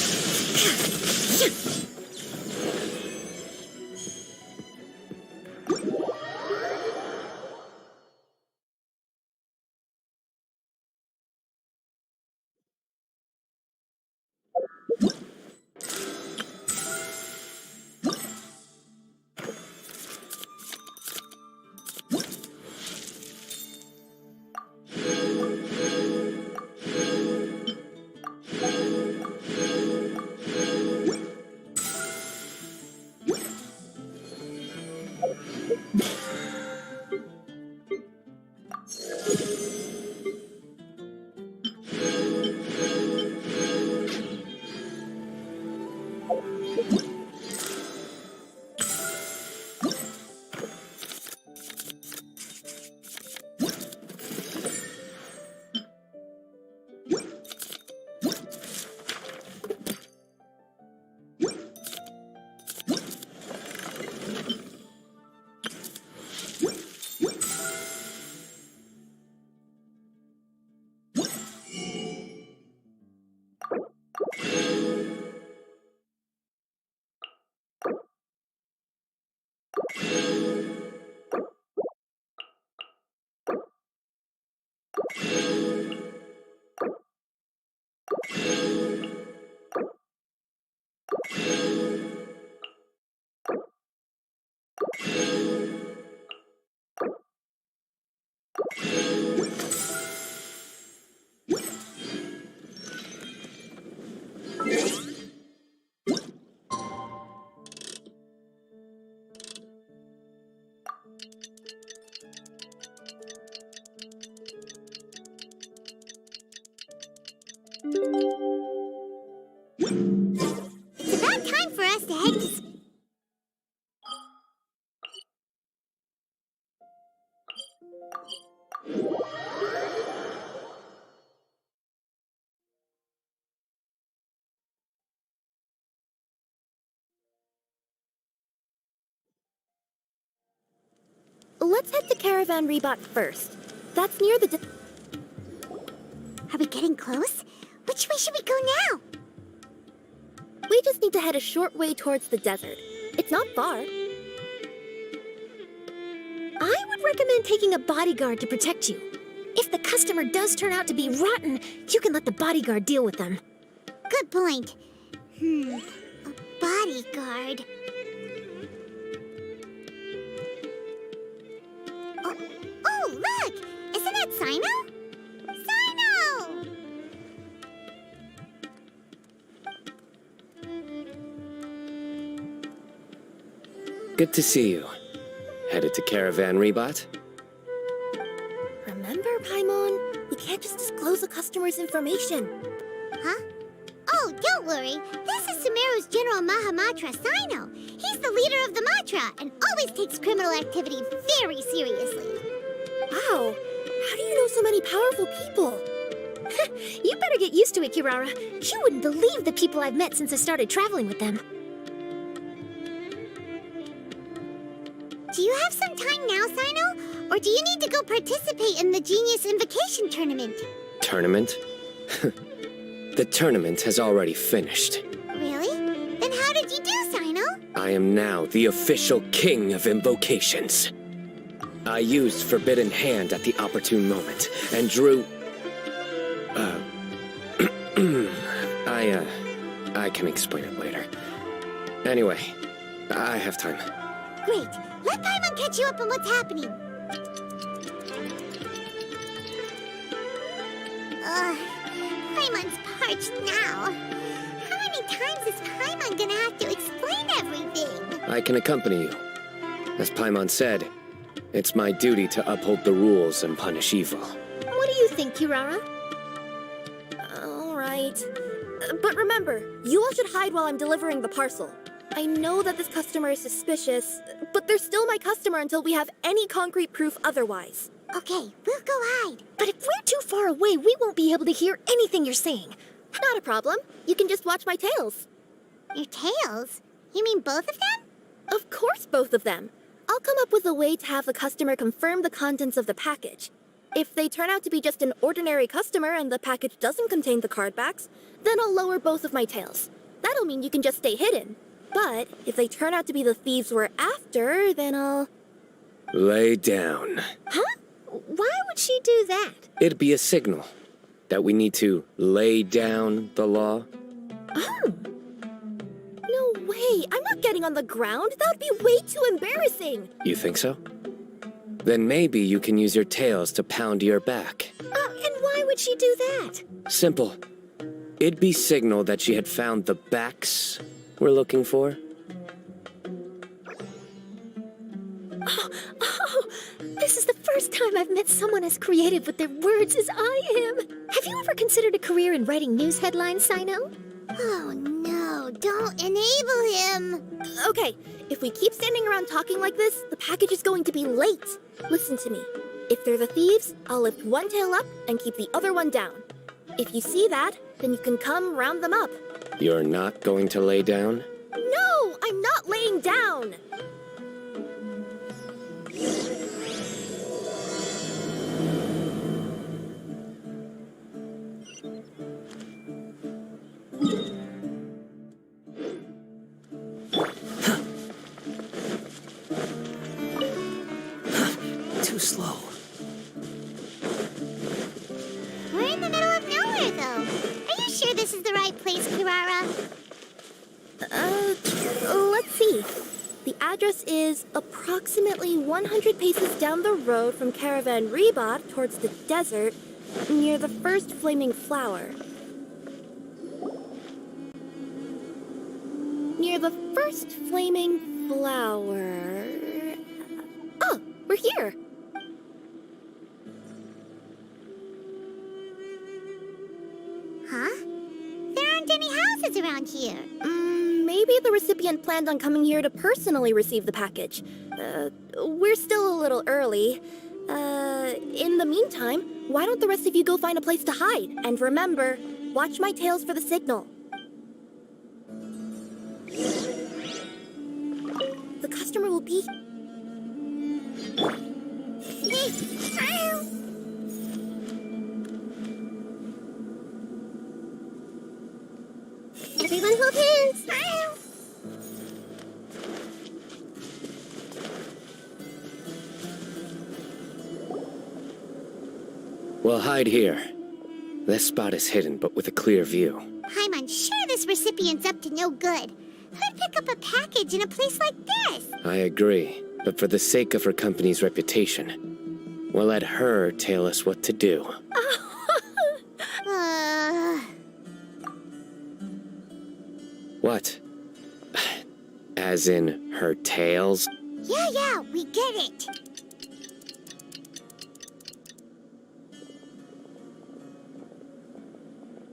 let's head to Caravan Rebot first. That's near the... Are we getting close? Which way should we go now? We just need to head a short way towards the desert. It's not far. I would recommend taking a bodyguard to protect you. If the customer does turn out to be rotten, you can let the bodyguard deal with them. Good point. A bodyguard. Oh, look! Isn't that Sino? Sino! Good to see you. Headed to Caravan Rebot? Remember, Paimon? We can't just disclose a customer's information. Huh? Oh, don't worry. This is Sumeru's General Mahamatra Sino. He's the leader of the Matra and always takes criminal activity very seriously. Wow, how do you know so many powerful people? You better get used to it, Kirara. You wouldn't believe the people I've met since I started traveling with them. Do you have some time now, Sino? Or do you need to go participate in the Genius Invocation Tournament? Tournament? The tournament has already finished. Really? Then how did you do, Sino? I am now the official king of invocations. I used Forbidden Hand at the opportune moment and drew... I can explain it later. Anyway, I have time. Great. Let Paimon catch you up on what's happening. Paimon's parched now. How many times is Paimon gonna have to explain everything? I can accompany you. As Paimon said, it's my duty to uphold the rules and punish evil. What do you think, Kirara? All right. But remember, you all should hide while I'm delivering the parcel. I know that this customer is suspicious, but they're still my customer until we have any concrete proof otherwise. Okay, we'll go hide. But if we're too far away, we won't be able to hear anything you're saying. Not a problem. You can just watch my tails. Your tails? You mean both of them? Of course, both of them. I'll come up with a way to have the customer confirm the contents of the package. If they turn out to be just an ordinary customer and the package doesn't contain the card backs, then I'll lower both of my tails. That'll mean you can just stay hidden. But if they turn out to be the thieves we're after, then I'll... Lay down. Huh? Why would she do that? It'd be a signal that we need to lay down the law. Oh. No way. I'm not getting on the ground. That would be way too embarrassing. You think so? Then maybe you can use your tails to pound your back. And why would she do that? Simple. It'd be signal that she had found the backs we're looking for. Oh, this is the first time I've met someone as creative with their words as I am. Have you ever considered a career in writing news headlines, Sino? Oh no, don't enable him. Okay, if we keep standing around talking like this, the package is going to be late. Listen to me. If they're the thieves, I'll lift one tail up and keep the other one down. If you see that, then you can come round them up. You're not going to lay down? No, I'm not laying down. Too slow. We're in the middle of nowhere, though. Are you sure this is the right place, Kirara? Let's see. The address is approximately 100 paces down the road from Caravan Rebot towards the desert, near the first flaming flower. Near the first flaming flower... Oh, we're here! Huh? There aren't any houses around here. Maybe the recipient planned on coming here to personally receive the package. We're still a little early. In the meantime, why don't the rest of you go find a place to hide? And remember, watch my tails for the signal. The customer will be... We'll hide here. This spot is hidden, but with a clear view. I'm unsure this recipient's up to no good. Who'd pick up a package in a place like this? I agree, but for the sake of her company's reputation, we'll let her tell us what to do. What? As in her tails? Yeah, we get it.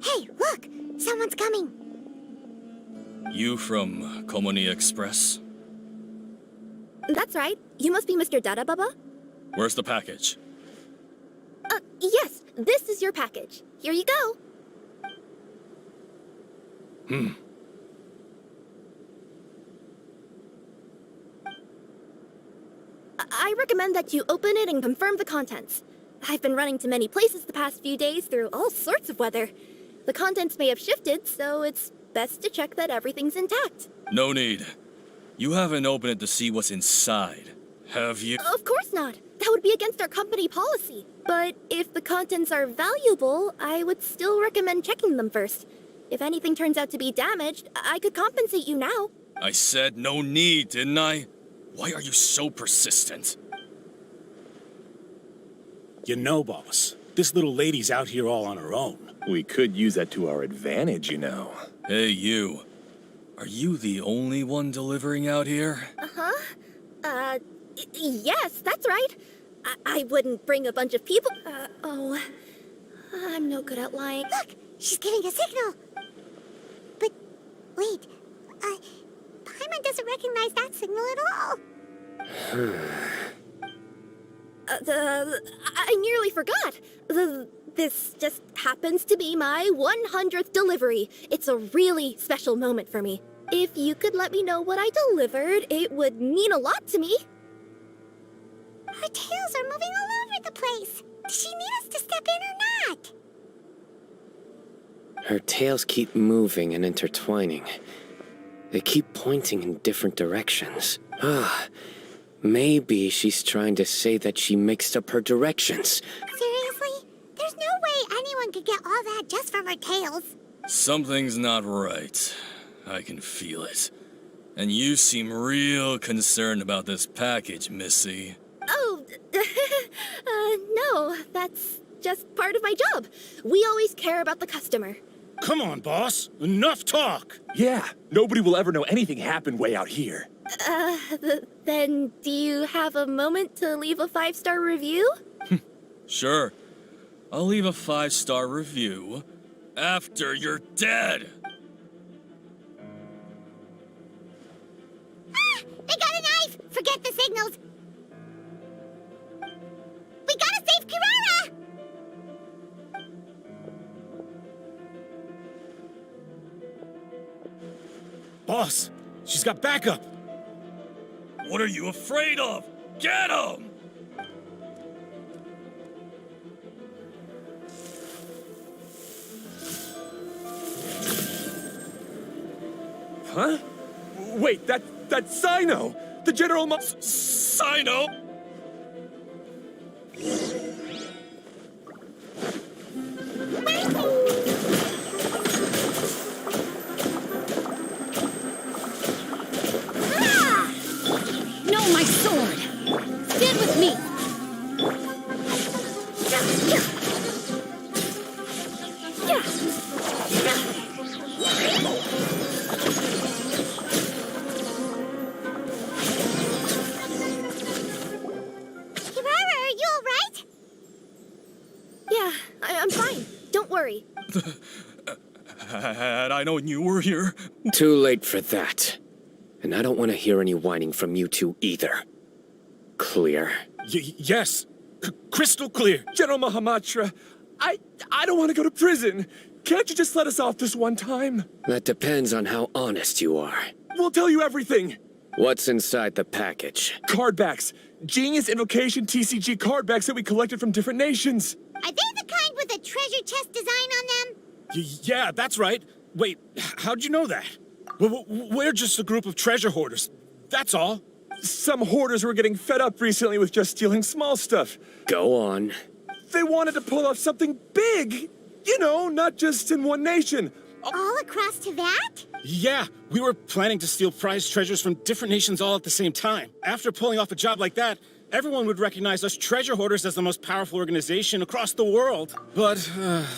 Hey, look! Someone's coming. You from Komoni Express? That's right. You must be Mr. Dada Baba? Where's the package? Yes. This is your package. Here you go. I recommend that you open it and confirm the contents. I've been running to many places the past few days through all sorts of weather. The contents may have shifted, so it's best to check that everything's intact. No need. You haven't opened it to see what's inside, have you? Of course not. That would be against our company policy. But if the contents are valuable, I would still recommend checking them first. If anything turns out to be damaged, I could compensate you now. I said no need, didn't I? Why are you so persistent? You know, boss, this little lady's out here all on her own. We could use that to our advantage, you know. Hey, you. Are you the only one delivering out here? Yes, that's right. I wouldn't bring a bunch of people. I'm no good at lying. Look! She's giving a signal! But, wait. Paimon doesn't recognize that signal at all. I nearly forgot. This just happens to be my 100th delivery. It's a really special moment for me. If you could let me know what I delivered, it would mean a lot to me. Her tails are moving all over the place. Does she need us to step in or not? Her tails keep moving and intertwining. They keep pointing in different directions. Maybe she's trying to say that she mixed up her directions. Seriously? There's no way anyone could get all that just from her tails. Something's not right. I can feel it. And you seem real concerned about this package, Missy. Oh, no, that's just part of my job. We always care about the customer. Come on, boss. Enough talk. Yeah, nobody will ever know anything happened way out here. Then do you have a moment to leave a 5-star review? Sure. I'll leave a 5-star review after you're dead. They got a knife! Forget the signals! We gotta save Kirara! Boss, she's got backup. What are you afraid of? Get him! Huh? Wait, that's Sino! The General Sino? No, my sword! Stand with me! Kirara, are you alright? Yeah, I'm fine. Don't worry. Had I known you were here... Too late for that. And I don't want to hear any whining from you two either. Clear? Yes. Crystal clear. General Mahamatra, I don't want to go to prison. Can't you just let us off this one time? That depends on how honest you are. We'll tell you everything. What's inside the package? Card backs. Genius Invocation TCG card backs that we collected from different nations. Are they the kind with a treasure chest design on them? Yeah, that's right. Wait, how'd you know that? We're just a group of treasure hoarders. That's all. Some hoarders were getting fed up recently with just stealing small stuff. Go on. They wanted to pull off something big. You know, not just in one nation. All across to that? Yeah, we were planning to steal prize treasures from different nations all at the same time. After pulling off a job like that, everyone would recognize us treasure hoarders as the most powerful organization across the world. But,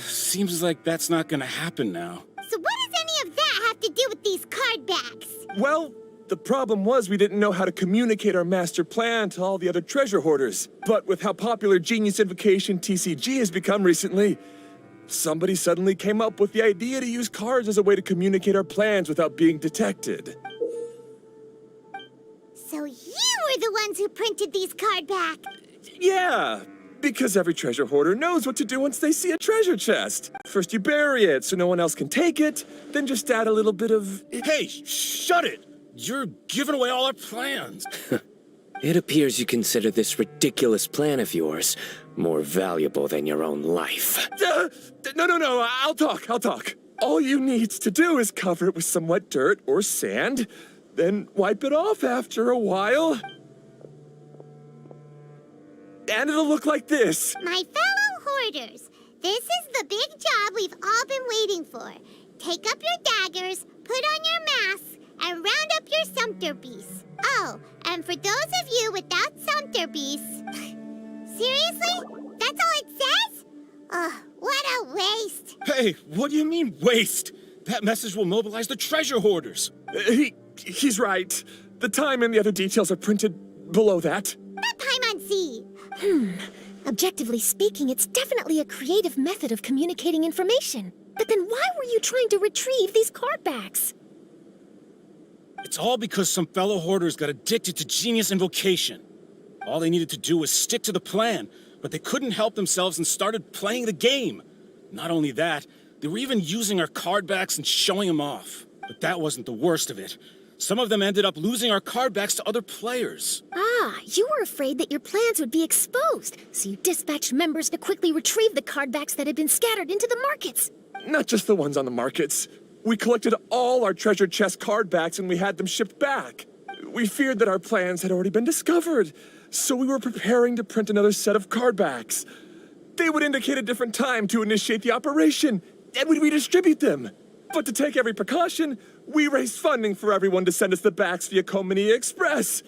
seems like that's not gonna happen now. So what does any of that have to do with these card backs? Well, the problem was we didn't know how to communicate our master plan to all the other treasure hoarders. But with how popular Genius Invocation TCG has become recently, somebody suddenly came up with the idea to use cards as a way to communicate our plans without being detected. So you were the ones who printed these card backs? Yeah, because every treasure hoarder knows what to do once they see a treasure chest. First you bury it so no one else can take it, then just add a little bit of... Hey, shut it! You're giving away all our plans. It appears you consider this ridiculous plan of yours more valuable than your own life. No, I'll talk. All you need to do is cover it with some wet dirt or sand, then wipe it off after a while. And it'll look like this. My fellow hoarders, this is the big job we've all been waiting for. Take up your daggers, put on your masks, and round up your sumpter beasts. Oh, and for those of you without sumpter beasts... Seriously? That's all it says? Ugh, what a waste. Hey, what do you mean, waste? That message will mobilize the treasure hoarders. He's right. The time and the other details are printed below that. That Paimon-si. Objectively speaking, it's definitely a creative method of communicating information. But then why were you trying to retrieve these card backs? It's all because some fellow hoarders got addicted to Genius Invocation. All they needed to do was stick to the plan, but they couldn't help themselves and started playing the game. Not only that, they were even using our card backs and showing them off. But that wasn't the worst of it. Some of them ended up losing our card backs to other players. Ah, you were afraid that your plans would be exposed, so you dispatched members to quickly retrieve the card backs that had been scattered into the markets. Not just the ones on the markets. We collected all our treasure chest card backs and we had them shipped back. We feared that our plans had already been discovered, so we were preparing to print another set of card backs. They would indicate a different time to initiate the operation, and we'd redistribute them. But to take every precaution, we raised funding for everyone to send us the backs via Komini Express.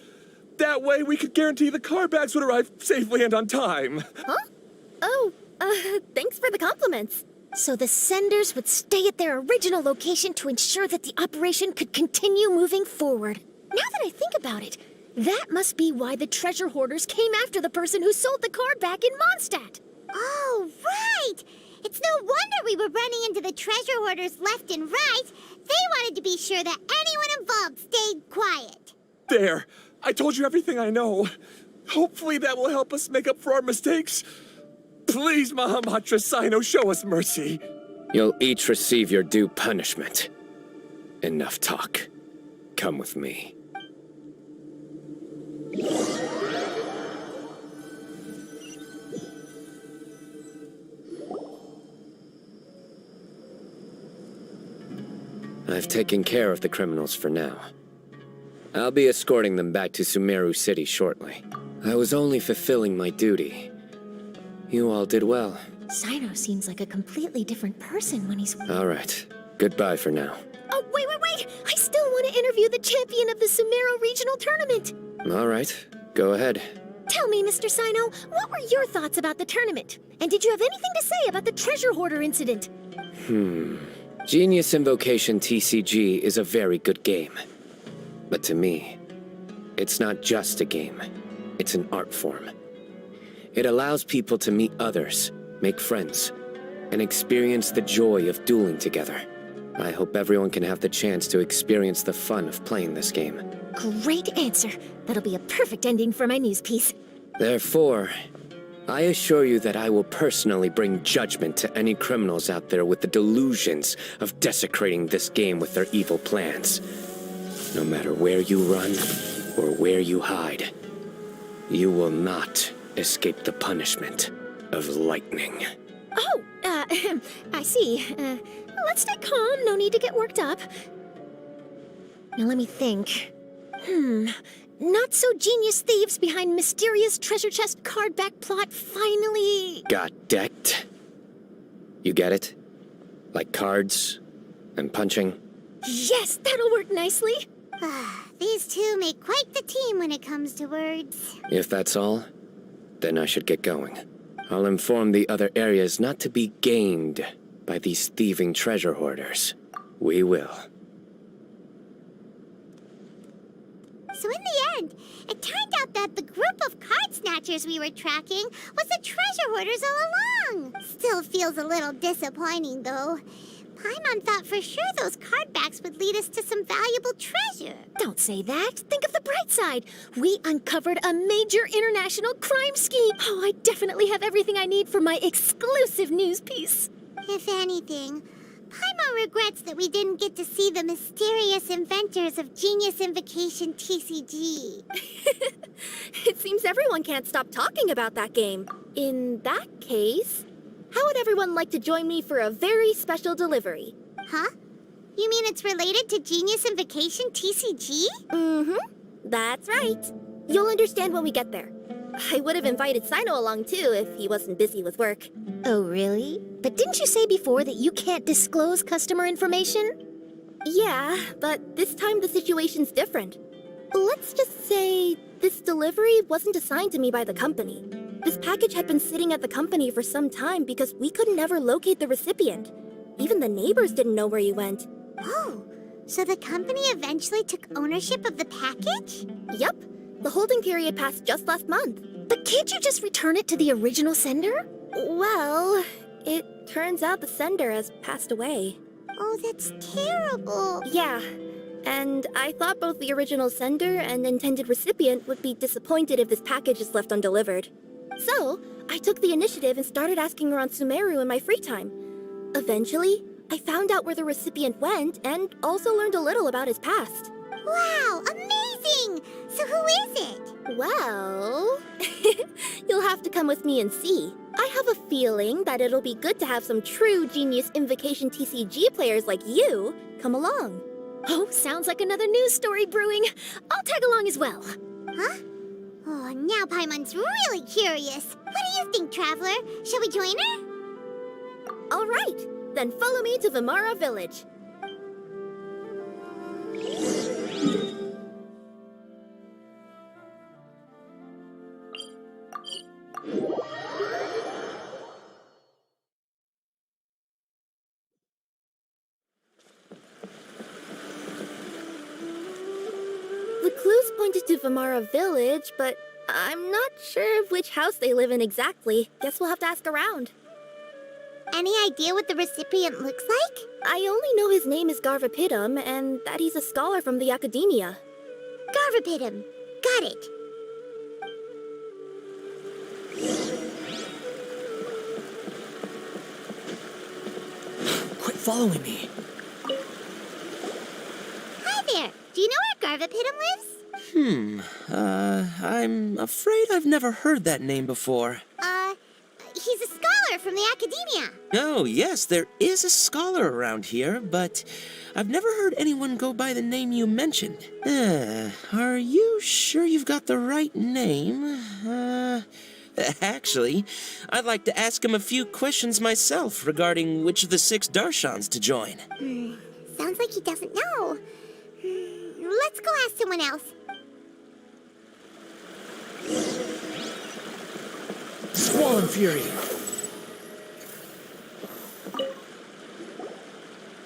That way, we could guarantee the card backs would arrive safely and on time. Huh? Oh, thanks for the compliments. So the senders would stay at their original location to ensure that the operation could continue moving forward. Now that I think about it, that must be why the treasure hoarders came after the person who sold the card back in Mondstadt. Oh, right! It's no wonder we were running into the treasure hoarders left and right. They wanted to be sure that anyone involved stayed quiet. There. I told you everything I know. Hopefully that will help us make up for our mistakes. Please, Mahamatra Sino, show us mercy. You'll each receive your due punishment. Enough talk. Come with me. I've taken care of the criminals for now. I'll be escorting them back to Sumeru City shortly. I was only fulfilling my duty. You all did well. Sino seems like a completely different person when he's... All right. Goodbye for now. Oh, wait! I still want to interview the champion of the Sumeru Regional Tournament! All right. Go ahead. Tell me, Mr. Sino, what were your thoughts about the tournament? And did you have anything to say about the treasure hoarder incident? Genius Invocation TCG is a very good game. But to me, it's not just a game. It's an art form. It allows people to meet others, make friends, and experience the joy of dueling together. I hope everyone can have the chance to experience the fun of playing this game. Great answer. That'll be a perfect ending for my news piece. Therefore, I assure you that I will personally bring judgment to any criminals out there with the delusions of desecrating this game with their evil plans. No matter where you run or where you hide, you will not escape the punishment of lightning. Oh, I see. Let's stay calm. No need to get worked up. Now let me think. Not-so-genius thieves behind mysterious treasure chest card-back plot finally... Got decked. You get it? Like cards and punching? Yes, that'll work nicely. These two make quite the team when it comes to words. If that's all, then I should get going. I'll inform the other areas not to be gamed by these thieving treasure hoarders. We will. So in the end, it turned out that the group of card snatchers we were tracking was the treasure hoarders all along. Still feels a little disappointing, though. Paimon thought for sure those card backs would lead us to some valuable treasure. Don't say that. Think of the bright side. We uncovered a major international crime scheme. Oh, I definitely have everything I need for my exclusive news piece. If anything, Paimon regrets that we didn't get to see the mysterious inventors of Genius Invocation TCG. It seems everyone can't stop talking about that game. In that case, how would everyone like to join me for a very special delivery? Huh? You mean it's related to Genius Invocation TCG? Mm-hmm. That's right. You'll understand when we get there. I would have invited Sino along too if he wasn't busy with work. Oh, really? But didn't you say before that you can't disclose customer information? Yeah, but this time the situation's different. Let's just say this delivery wasn't assigned to me by the company. This package had been sitting at the company for some time because we could never locate the recipient. Even the neighbors didn't know where he went. Oh, so the company eventually took ownership of the package? Yup. The holding period passed just last month. But can't you just return it to the original sender? Well, it turns out the sender has passed away. Oh, that's terrible. Yeah, and I thought both the original sender and intended recipient would be disappointed if this package is left undelivered. So, I took the initiative and started asking around Sumeru in my free time. Eventually, I found out where the recipient went and also learned a little about his past. Wow, amazing! So who is it? Well, you'll have to come with me and see. I have a feeling that it'll be good to have some true Genius Invocation TCG players like you come along. Oh, sounds like another news story brewing. I'll tag along as well. Huh? Oh, now Paimon's really curious. What do you think, Traveler? Shall we join her? All right, then follow me to Vimara Village. The clues pointed to Vimara Village, but I'm not sure of which house they live in exactly. Guess we'll have to ask around. Any idea what the recipient looks like? I only know his name is Garvapitum and that he's a scholar from the Academia. Garvapitum. Got it. Quit following me. Hi there. Do you know where Garvapitum lives? I'm afraid I've never heard that name before. He's a scholar from the Academia. Oh, yes, there is a scholar around here, but I've never heard anyone go by the name you mentioned. Are you sure you've got the right name? Actually, I'd like to ask him a few questions myself regarding which of the 6 Darshans to join. Sounds like he doesn't know. Let's go ask someone else. Squall Fury!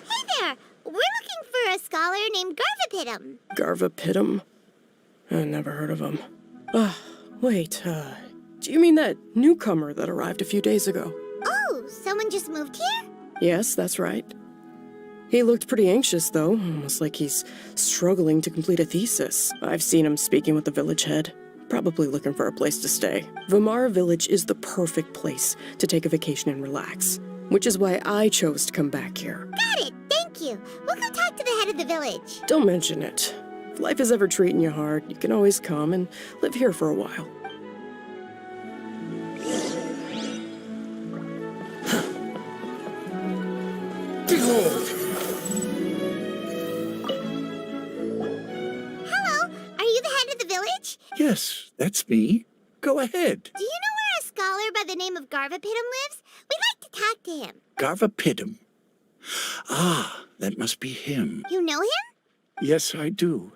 Hey there! We're looking for a scholar named Garvapitum. Garvapitum? I never heard of him. Wait, do you mean that newcomer that arrived a few days ago? Oh, someone just moved here? Yes, that's right. He looked pretty anxious, though, almost like he's struggling to complete a thesis. I've seen him speaking with the village head, probably looking for a place to stay. Vimara Village is the perfect place to take a vacation and relax, which is why I chose to come back here. Got it, thank you. We'll go talk to the head of the village. Don't mention it. If life is ever treating you hard, you can always come and live here for a while. Behold! Hello, are you the head of the village? package? Yes, that's me. Go ahead. Do you know where a scholar by the name of Garvapitum lives? We'd like to talk to him. Garvapitum. Ah, that must be him. You know him? Yes, I do.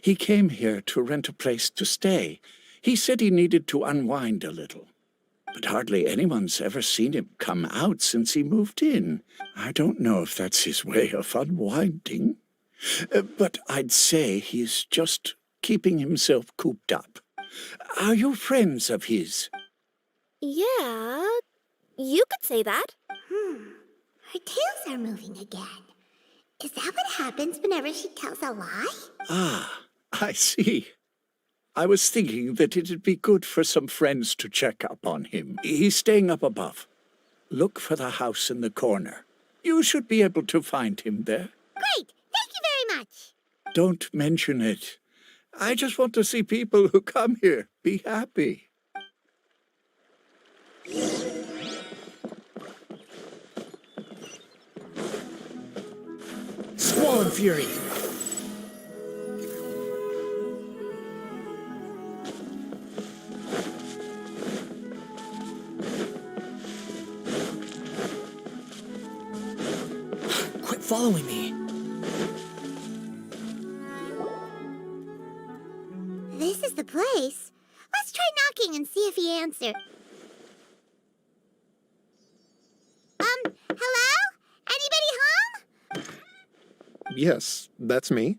He came here to rent a place to stay. He said he needed to unwind a little. But hardly anyone's ever seen him come out since he moved in. I don't know if that's his way of unwinding. But I'd say he's just keeping himself cooped up. Are you friends of his? Yeah, you could say that. Her tails are moving again. Is that what happens whenever she tells a lie? Ah, I see. I was thinking that it'd be good for some friends to check up on him. He's staying up above. Look for the house in the corner. You should be able to find him there. Great! Thank you very much! Don't mention it. I just want to see people who come here be happy. Squall Fury! Quit following me. This is the place. Let's try knocking and see if he answers. Hello? Anybody home? Yes, that's me.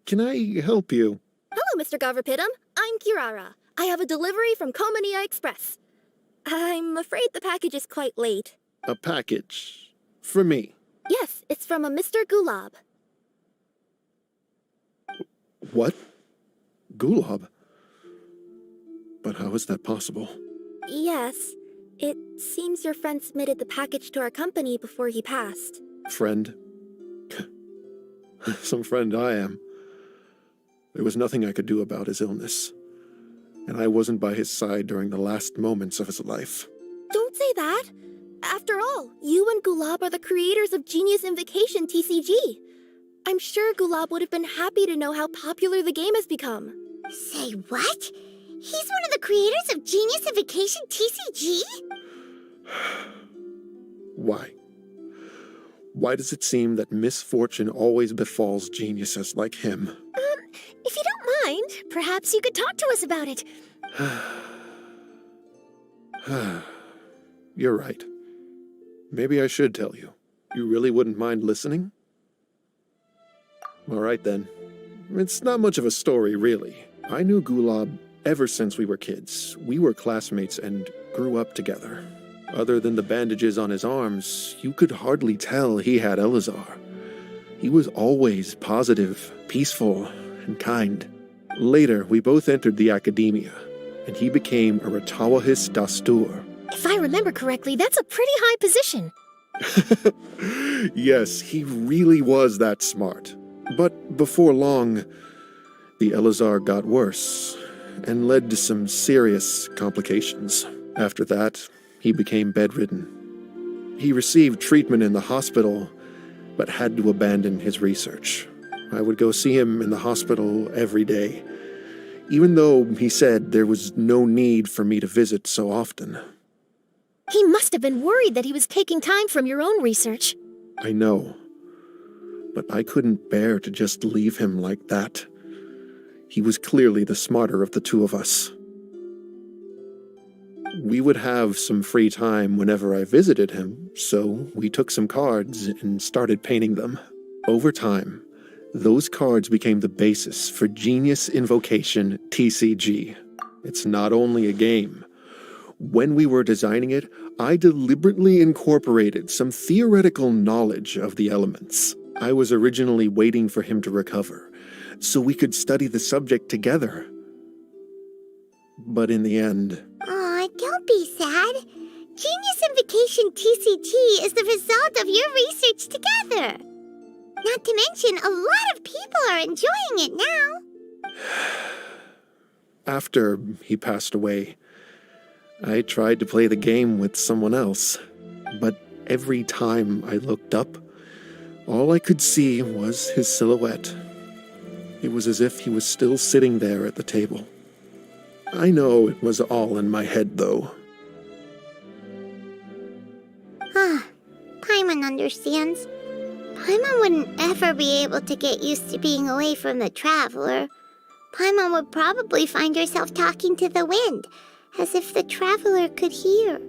Can I help you? Hello, Mr. Garvapitum. I'm Kirara. I have a delivery from Komania Express. I'm afraid the package is quite late. A package. For me. Yes, it's from a Mr. Gulab. What? Gulab? But how is that possible? Yes. It seems your friend submitted the package to our company before he passed. Friend? Some friend I am. There was nothing I could do about his illness. And I wasn't by his side during the last moments of his life. Don't say that! After all, you and Gulab are the creators of Genius Invocation TCG. I'm sure Gulab would have been happy to know how popular the game has become. Say what? He's one of the creators of Genius Invocation TCG? Why? Why does it seem that misfortune always befalls geniuses like him? If you don't mind, perhaps you could talk to us about it. You're right. Maybe I should tell you. You really wouldn't mind listening? All right then. It's not much of a story, really. I knew Gulab ever since we were kids. We were classmates and grew up together. Other than the bandages on his arms, you could hardly tell he had Elazar. He was always positive, peaceful, and kind. Later, we both entered the academia, and he became a Ratawahis Dastur. If I remember correctly, that's a pretty high position. Yes, he really was that smart. But before long, the Elazar got worse and led to some serious complications. After that, he became bedridden. He received treatment in the hospital, but had to abandon his research. I would go see him in the hospital every day, even though he said there was no need for me to visit so often. He must have been worried that he was taking time from your own research. I know, but I couldn't bear to just leave him like that. He was clearly the smarter of the two of us. We would have some free time whenever I visited him, so we took some cards and started painting them. Over time, those cards became the basis for Genius Invocation TCG. It's not only a game. When we were designing it, I deliberately incorporated some theoretical knowledge of the elements. I was originally waiting for him to recover, so we could study the subject together. But in the end... Aw, don't be sad. Genius Invocation TCG is the result of your research together. Not to mention, a lot of people are enjoying it now. After he passed away, I tried to play the game with someone else, but every time I looked up, all I could see was his silhouette. It was as if he was still sitting there at the table. I know it was all in my head, though. Paimon understands. Paimon wouldn't ever be able to get used to being away from the Traveler. Paimon would probably find herself talking to the wind, as if the Traveler could hear.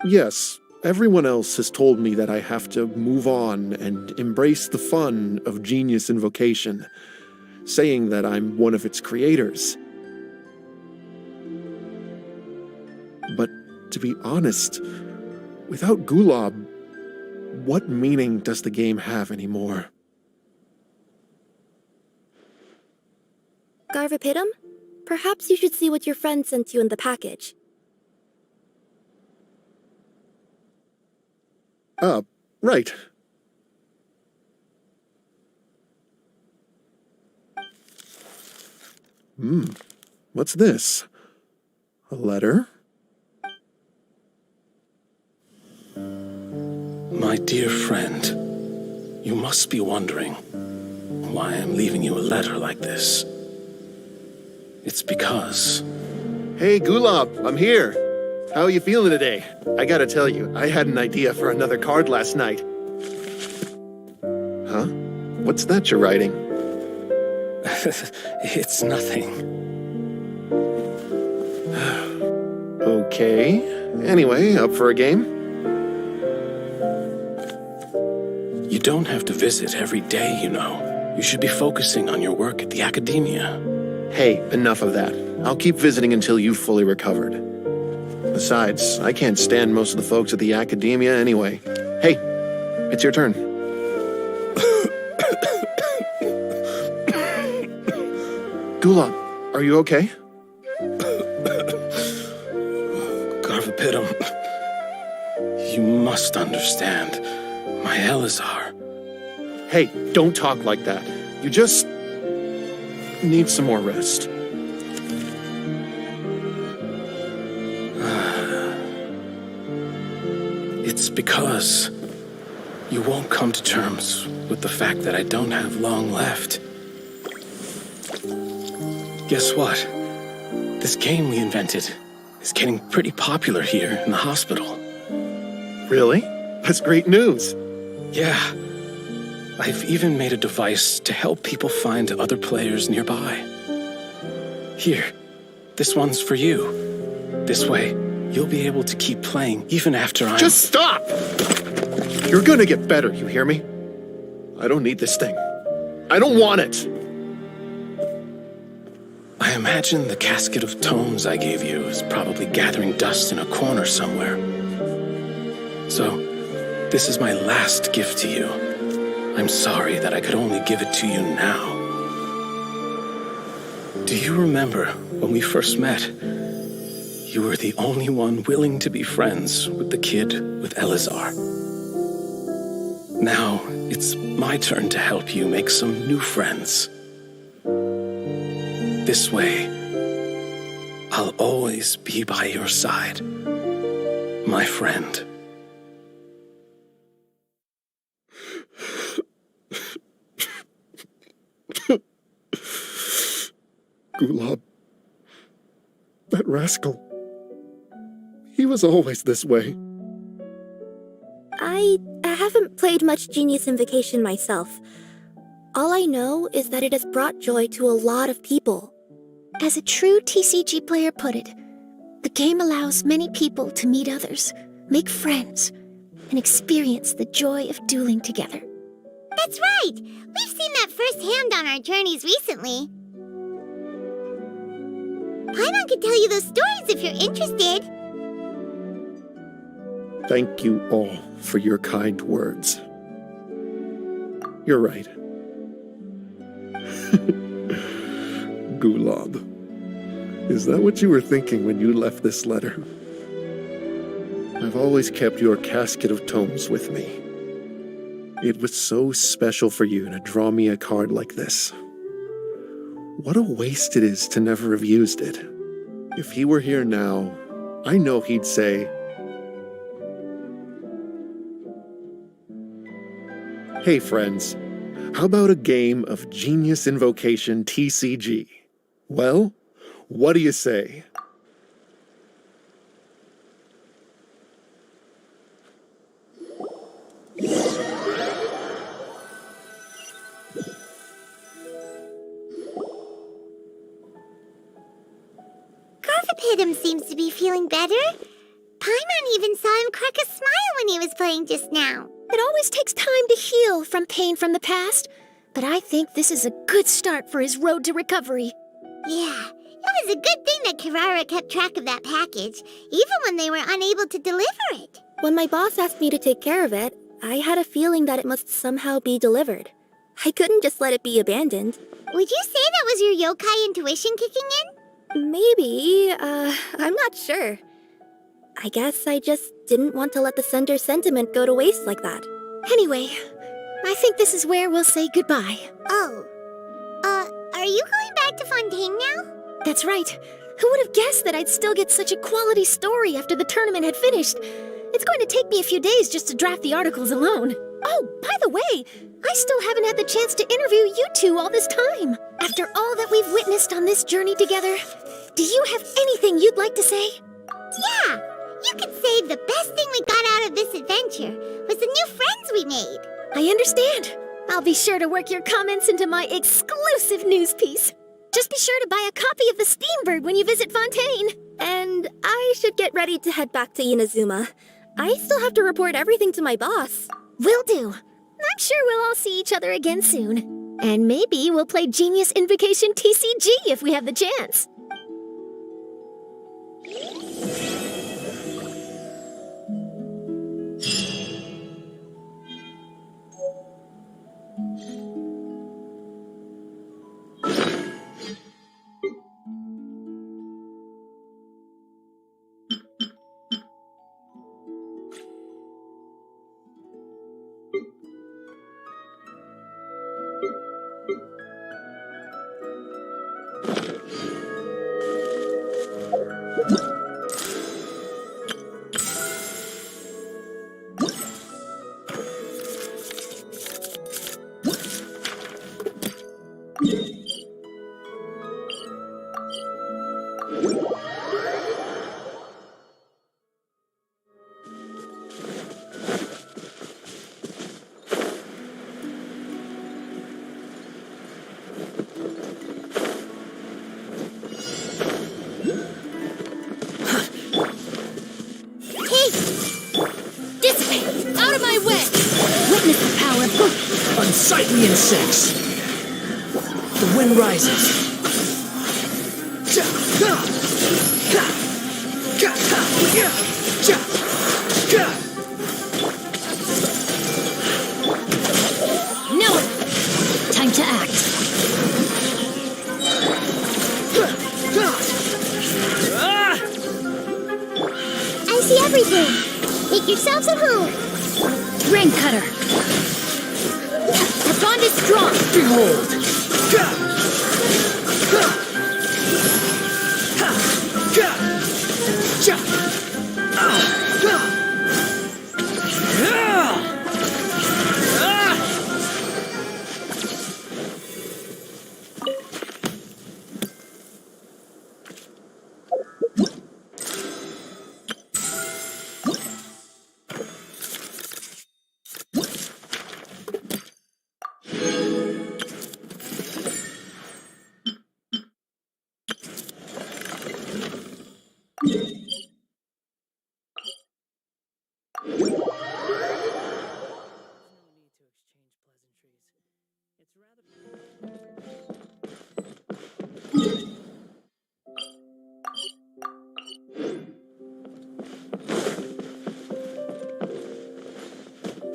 Yes, everyone else has told me that I have to move on and embrace the fun of Genius Invocation, saying that I'm one of its creators. But to be honest, without Gulob, what meaning does the game have anymore? Garvapitum, perhaps you should see what your friend sent you in the package. Right. What's this? A letter? My dear friend, you must be wondering why I'm leaving you a letter like this. It's because... Hey, Gulob, I'm here. How are you feeling today? I gotta tell you, I had an idea for another card last night. Huh? What's that you're writing? It's nothing. Okay. Anyway, up for a game? You don't have to visit every day, you know. You should be focusing on your work at the academia. Hey, enough of that. I'll keep visiting until you've fully recovered. Besides, I can't stand most of the folks at the academia anyway. Hey, it's your turn. Gulob, are you okay? Garvapitum, you must understand. My Elazar. Hey, don't talk like that. You just need some more rest. It's because you won't come to terms with the fact that I don't have long left. Guess what? This game we invented is getting pretty popular here in the hospital. Really? That's great news. Yeah. I've even made a device to help people find other players nearby. Here, this one's for you. This way, you'll be able to keep playing even after I'm... Just stop! You're gonna get better, you hear me? I don't need this thing. I don't want it! I imagine the casket of tomes I gave you is probably gathering dust in a corner somewhere. So, this is my last gift to you. I'm sorry that I could only give it to you now. Do you remember when we first met? You were the only one willing to be friends with the kid with Elazar. Now, it's my turn to help you make some new friends. This way, I'll always be by your side, my friend. Gulob. That rascal. He was always this way. I haven't played much Genius Invocation myself. All I know is that it has brought joy to a lot of people. As a true TCG player put it, the game allows many people to meet others, make friends, and experience the joy of dueling together. That's right! We've seen that firsthand on our journeys recently. Paimon could tell you those stories if you're interested. Thank you all for your kind words. You're right. Gulob. Is that what you were thinking when you left this letter? I've always kept your casket of tomes with me. It was so special for you to draw me a card like this. What a waste it is to never have used it. If he were here now, I know he'd say, "Hey friends, How about a game of Genius Invocation TCG? Well, what do you say? Carvapidum seems to be feeling better. Paimon even saw him crack a smile when he was playing just now. It always takes time to heal from pain from the past, but I think this is a good start for his road to recovery. Yeah, it was a good thing that Kirara kept track of that package, even when they were unable to deliver it. When my boss asked me to take care of it, I had a feeling that it must somehow be delivered. I couldn't just let it be abandoned. Would you say that was your yokai intuition kicking in? Maybe, I'm not sure. I guess I just didn't want to let the sender's sentiment go to waste like that. Anyway, I think this is where we'll say goodbye. Oh. Are you going back to Fontaine now? That's right. Who would have guessed that I'd still get such a quality story after the tournament had finished? It's going to take me a few days just to draft the articles alone. Oh, by the way, I still haven't had the chance to interview you two all this time. After all that we've witnessed on this journey together, do you have anything you'd like to say? Yeah, you could say the best thing we got out of this adventure was the new friends we made. I understand. I'll be sure to work your comments into my exclusive news piece. Just be sure to buy a copy of the Steambird when you visit Fontaine. And I should get ready to head back to Inazuma. I still have to report everything to my boss. Will do. I'm sure we'll all see each other again soon. And maybe we'll play Genius Invocation TCG if we have the chance. Unsightly insects! The wind rises. No! Time to act. I see everything. Make yourselves at home. Rain cutter. Our bond is strong. Behold!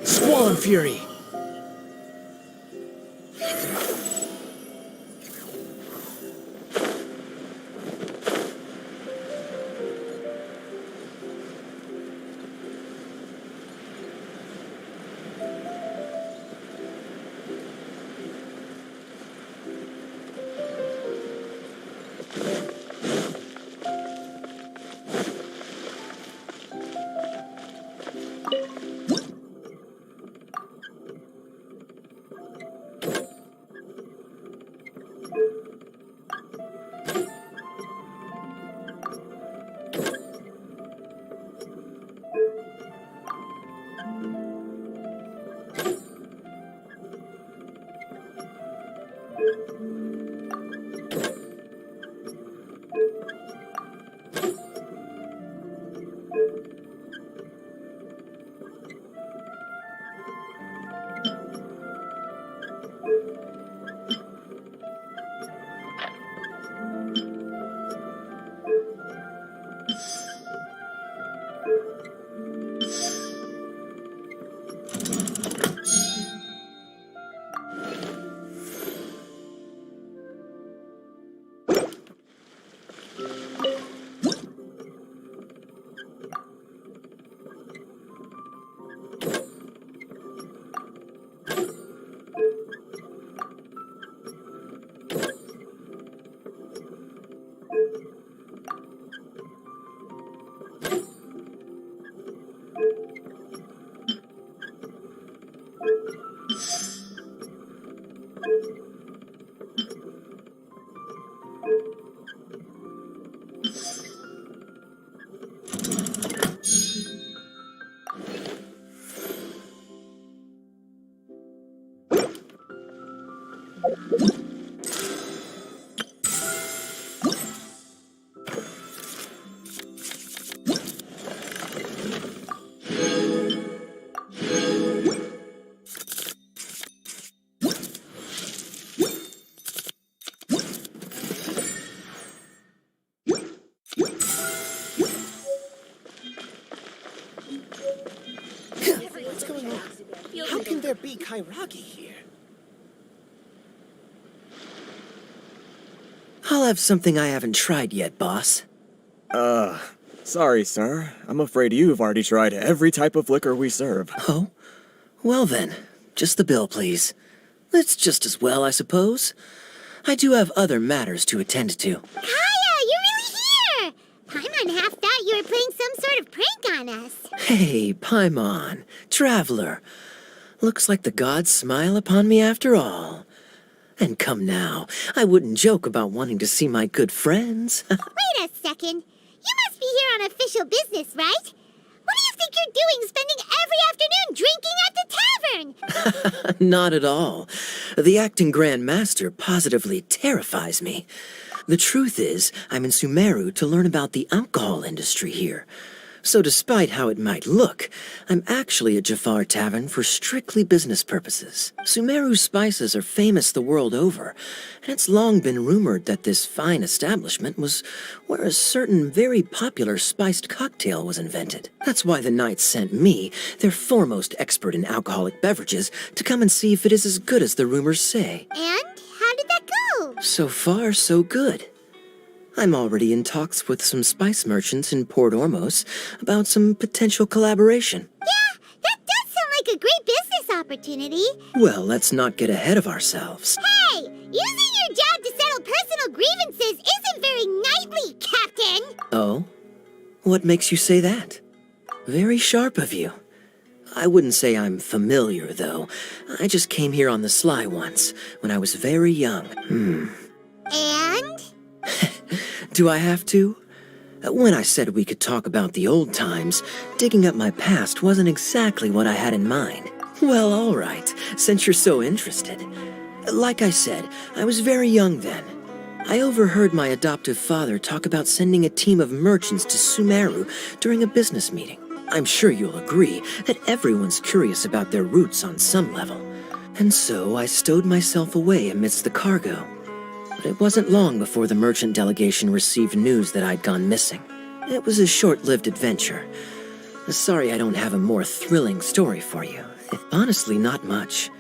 Swan Fury! there be Kairagi here? I'll have something I haven't tried yet, boss. Sorry, sir. I'm afraid you've already tried every type of liquor we serve. Oh? Well then, just the bill, please. That's just as well, I suppose. I do have other matters to attend to. Kaya, you're really here! Paimon half thought you were playing some sort of prank on us. Hey, Paimon, traveler. Looks like the gods smile upon me after all. And come now, I wouldn't joke about wanting to see my good friends. Wait a second. You must be here on official business, right? What do you think you're doing spending every afternoon drinking at the tavern? Not at all. The acting Grand Master positively terrifies me. The truth is, I'm in Sumeru to learn about the alcohol industry here. So despite how it might look, I'm actually at Jafar Tavern for strictly business purposes. Sumeru's spices are famous the world over, and it's long been rumored that this fine establishment was where a certain very popular spiced cocktail was invented. That's why the knights sent me, their foremost expert in alcoholic beverages, to come and see if it is as good as the rumors say. And how did that go? So far, so good. I'm already in talks with some spice merchants in Port Ormos about some potential collaboration. Yeah, that does sound like a great business opportunity. Well, let's not get ahead of ourselves. Hey, using your job to settle personal grievances isn't very knightly, Captain. Oh? What makes you say that? Very sharp of you. I wouldn't say I'm familiar, though. I just came here on the sly once, when I was very young. And? Do I have to? When I said we could talk about the old times, digging up my past wasn't exactly what I had in mind. Well, all right, since you're so interested. Like I said, I was very young then. I overheard my adoptive father talk about sending a team of merchants to Sumeru during a business meeting. I'm sure you'll agree that everyone's curious about their roots on some level. And so I stowed myself away amidst the cargo. But it wasn't long before the merchant delegation received news that I'd gone missing. It was a short-lived adventure. Sorry I don't have a more thrilling story for you. Honestly, not much.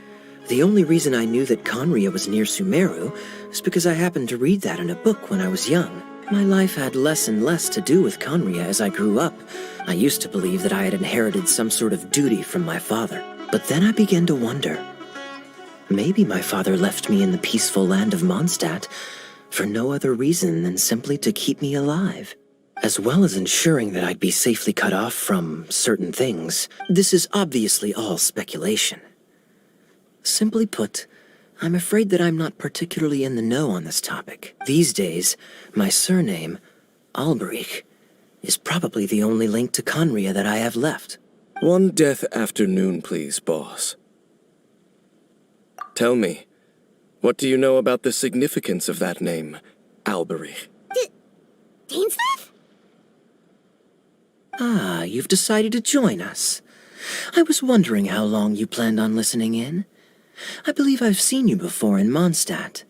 The only reason I knew that Conria was near Sumeru is because I happened to read that in a book when I was young. My life had less and less to do with Conria as I grew up. I used to believe that I had inherited some sort of duty from my father. But then I began to wonder. Maybe my father left me in the peaceful land of Mondstadt for no other reason than simply to keep me alive, as well as ensuring that I'd be safely cut off from certain things. This is obviously all speculation. Simply put, I'm afraid that I'm not particularly in the know on this topic. These days, my surname, Alberich, is probably the only link to Conria that I have left. One death afternoon, please, boss. Tell me, what do you know about the significance of that name, Alberich? Dainsleif? Ah, you've decided to join us. I was wondering how long you planned on listening in. I believe I've seen you before in Mondstadt.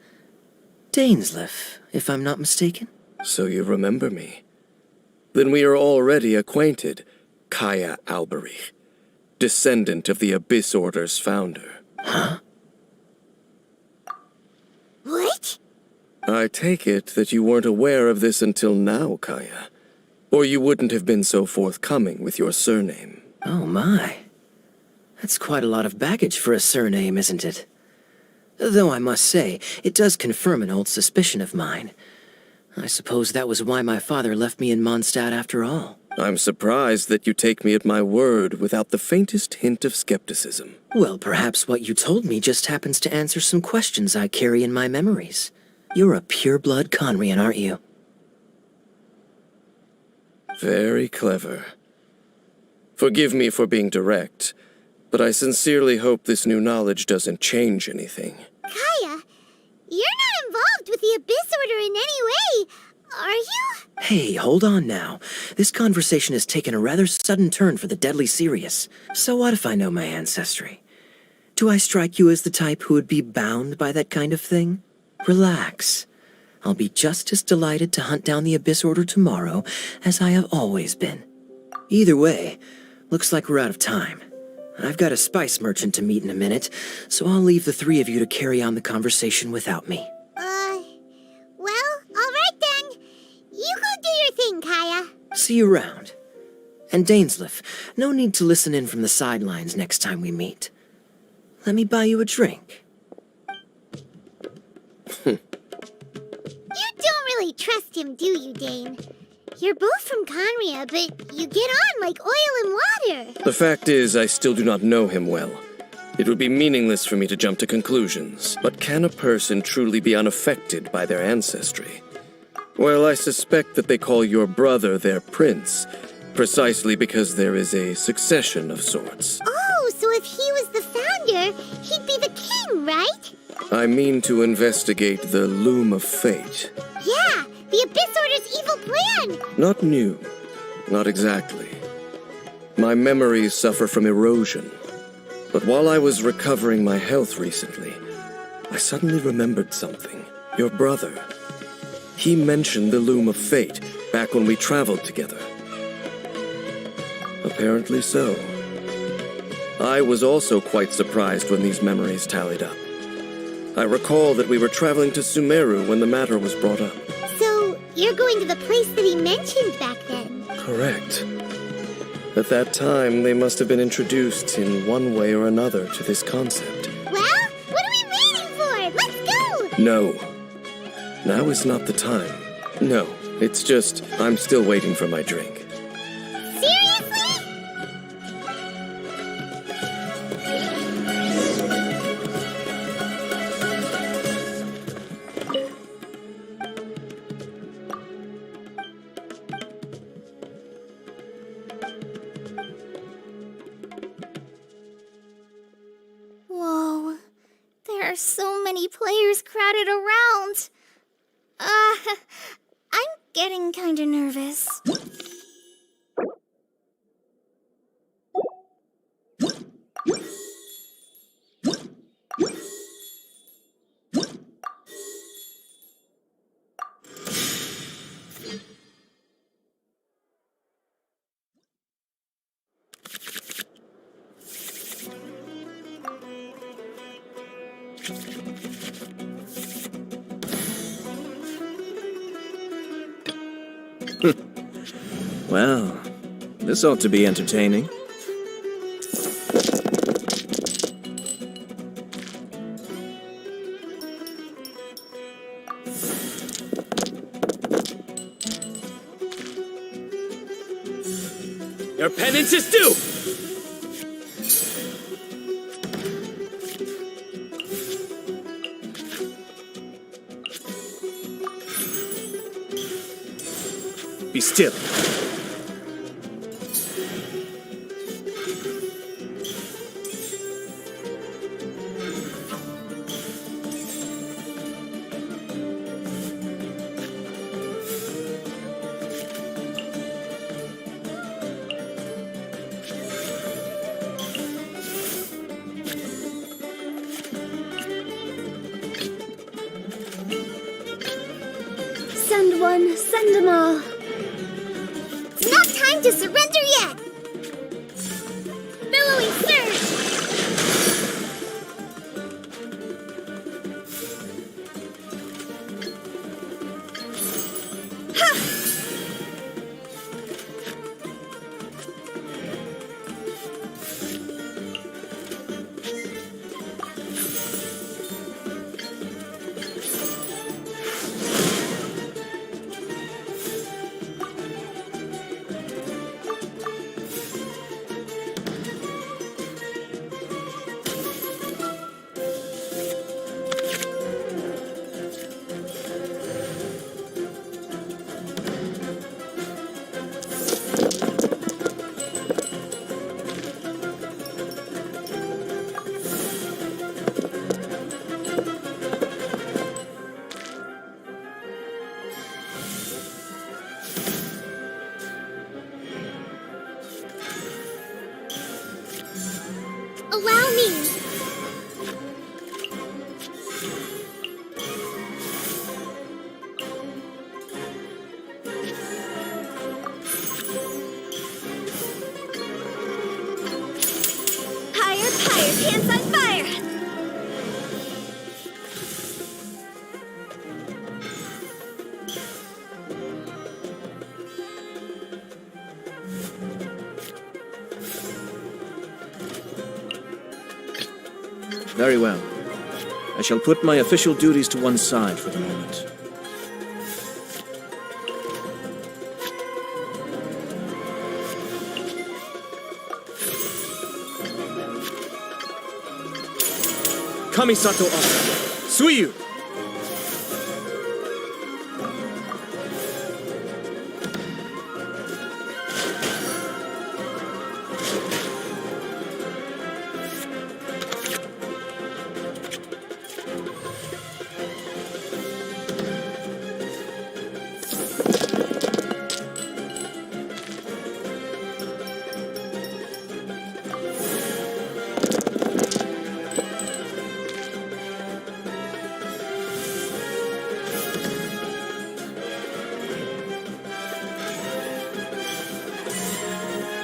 Dainsleif, if I'm not mistaken. So you remember me. Then we are already acquainted, Kaya Alberich, descendant of the Abyss Order's founder. Huh? What? I take it that you weren't aware of this until now, Kaya. Or you wouldn't have been so forthcoming with your surname. Oh my. That's quite a lot of baggage for a surname, isn't it? Though I must say, it does confirm an old suspicion of mine. I suppose that was why my father left me in Mondstadt after all. I'm surprised that you take me at my word without the faintest hint of skepticism. Well, perhaps what you told me just happens to answer some questions I carry in my memories. You're a pure-blood Conrian, aren't you? Very clever. Forgive me for being direct, but I sincerely hope this new knowledge doesn't change anything. Kaya, you're not involved with the Abyss Order in any way, are you? Hey, hold on now. This conversation has taken a rather sudden turn for the deadly serious. So what if I know my ancestry? Do I strike you as the type who would be bound by that kind of thing? Relax. I'll be just as delighted to hunt down the Abyss Order tomorrow as I have always been. Either way, looks like we're out of time. I've got a spice merchant to meet in a minute, so I'll leave the three of you to carry on the conversation without me. Well, alright then. You go do your thing, Kaya. See you around. And Dainsleif, no need to listen in from the sidelines next time we meet. Let me buy you a drink. You don't really trust him, do you, Dane? You're both from Conria, but you get on like oil and water. The fact is, I still do not know him well. It would be meaningless for me to jump to conclusions. But can a person truly be unaffected by their ancestry? Well, I suspect that they call your brother their prince, precisely because there is a succession of sorts. Oh, so if he was the founder, he'd be the king, right? I mean to investigate the Loom of Fate. Yeah, the Abyss Order's evil plan! Not new. Not exactly. My memories suffer from erosion. But while I was recovering my health recently, I suddenly remembered something. Your brother. He mentioned the Loom of Fate back when we traveled together. Apparently so. I was also quite surprised when these memories tallied up. I recall that we were traveling to Sumeru when the matter was brought up. So, you're going to the place that he mentioned back then? Correct. At that time, they must have been introduced in one way or another to this concept. Well, what are we waiting for? Let's go! No. Now is not the time. No, it's just, I'm still waiting for my drink. Seriously? Whoa. There are so many players crowded around. I'm getting kinda nervous. Well, this ought to be entertaining. Your penance is due! Be still. Send one, send them all. It's not time to surrender yet! Billowing surge! Allow me. Very well. I shall put my official duties to one side for the moment. Kamisato Asa. Suiyu!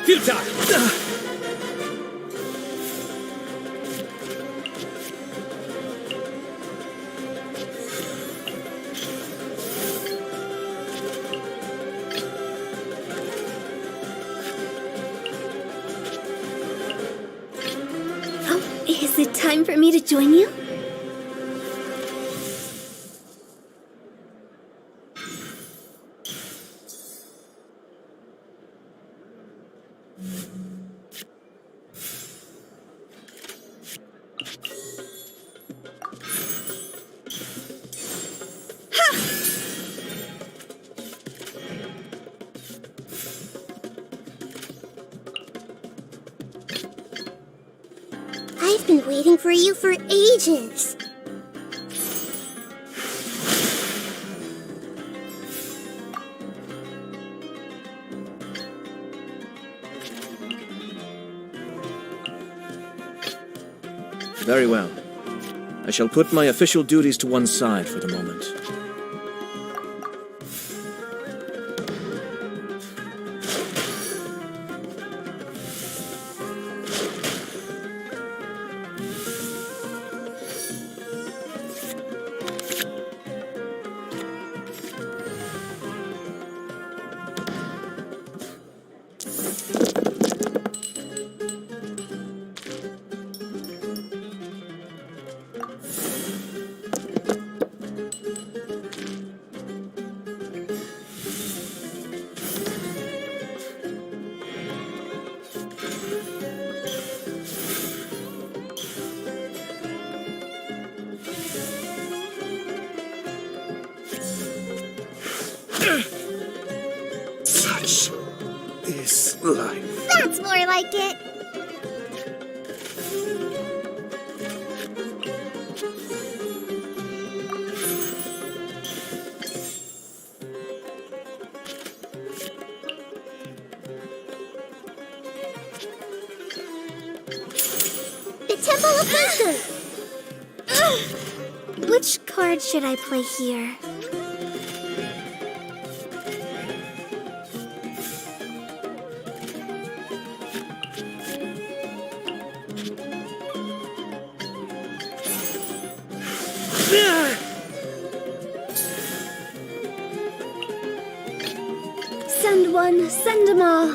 Filter! Oh, is it time for me to join you? I've been waiting for you for ages. Very well. I shall put my official duties to one side for the moment. Such is life. That's more like it. The Temple of Wisdom! Which card should I play here? Send one, send them all.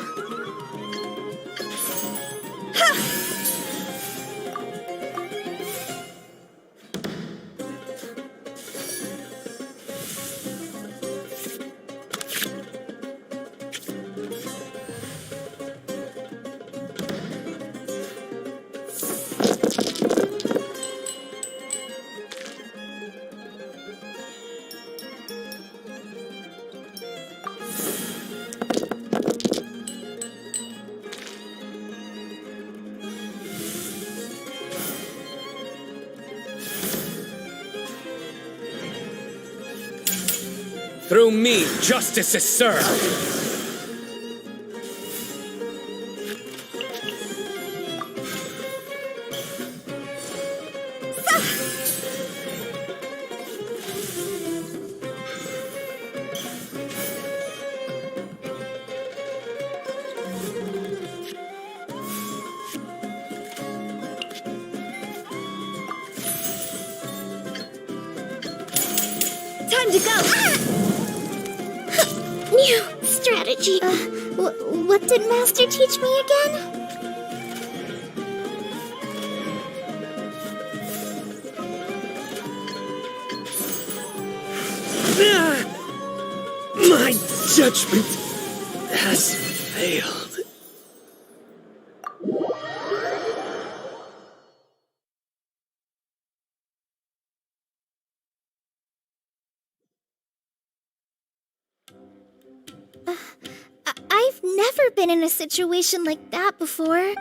Through me, justice is served. Time to go! New strategy. What did Master teach me again? My judgment has failed. I've never been in a situation like that before.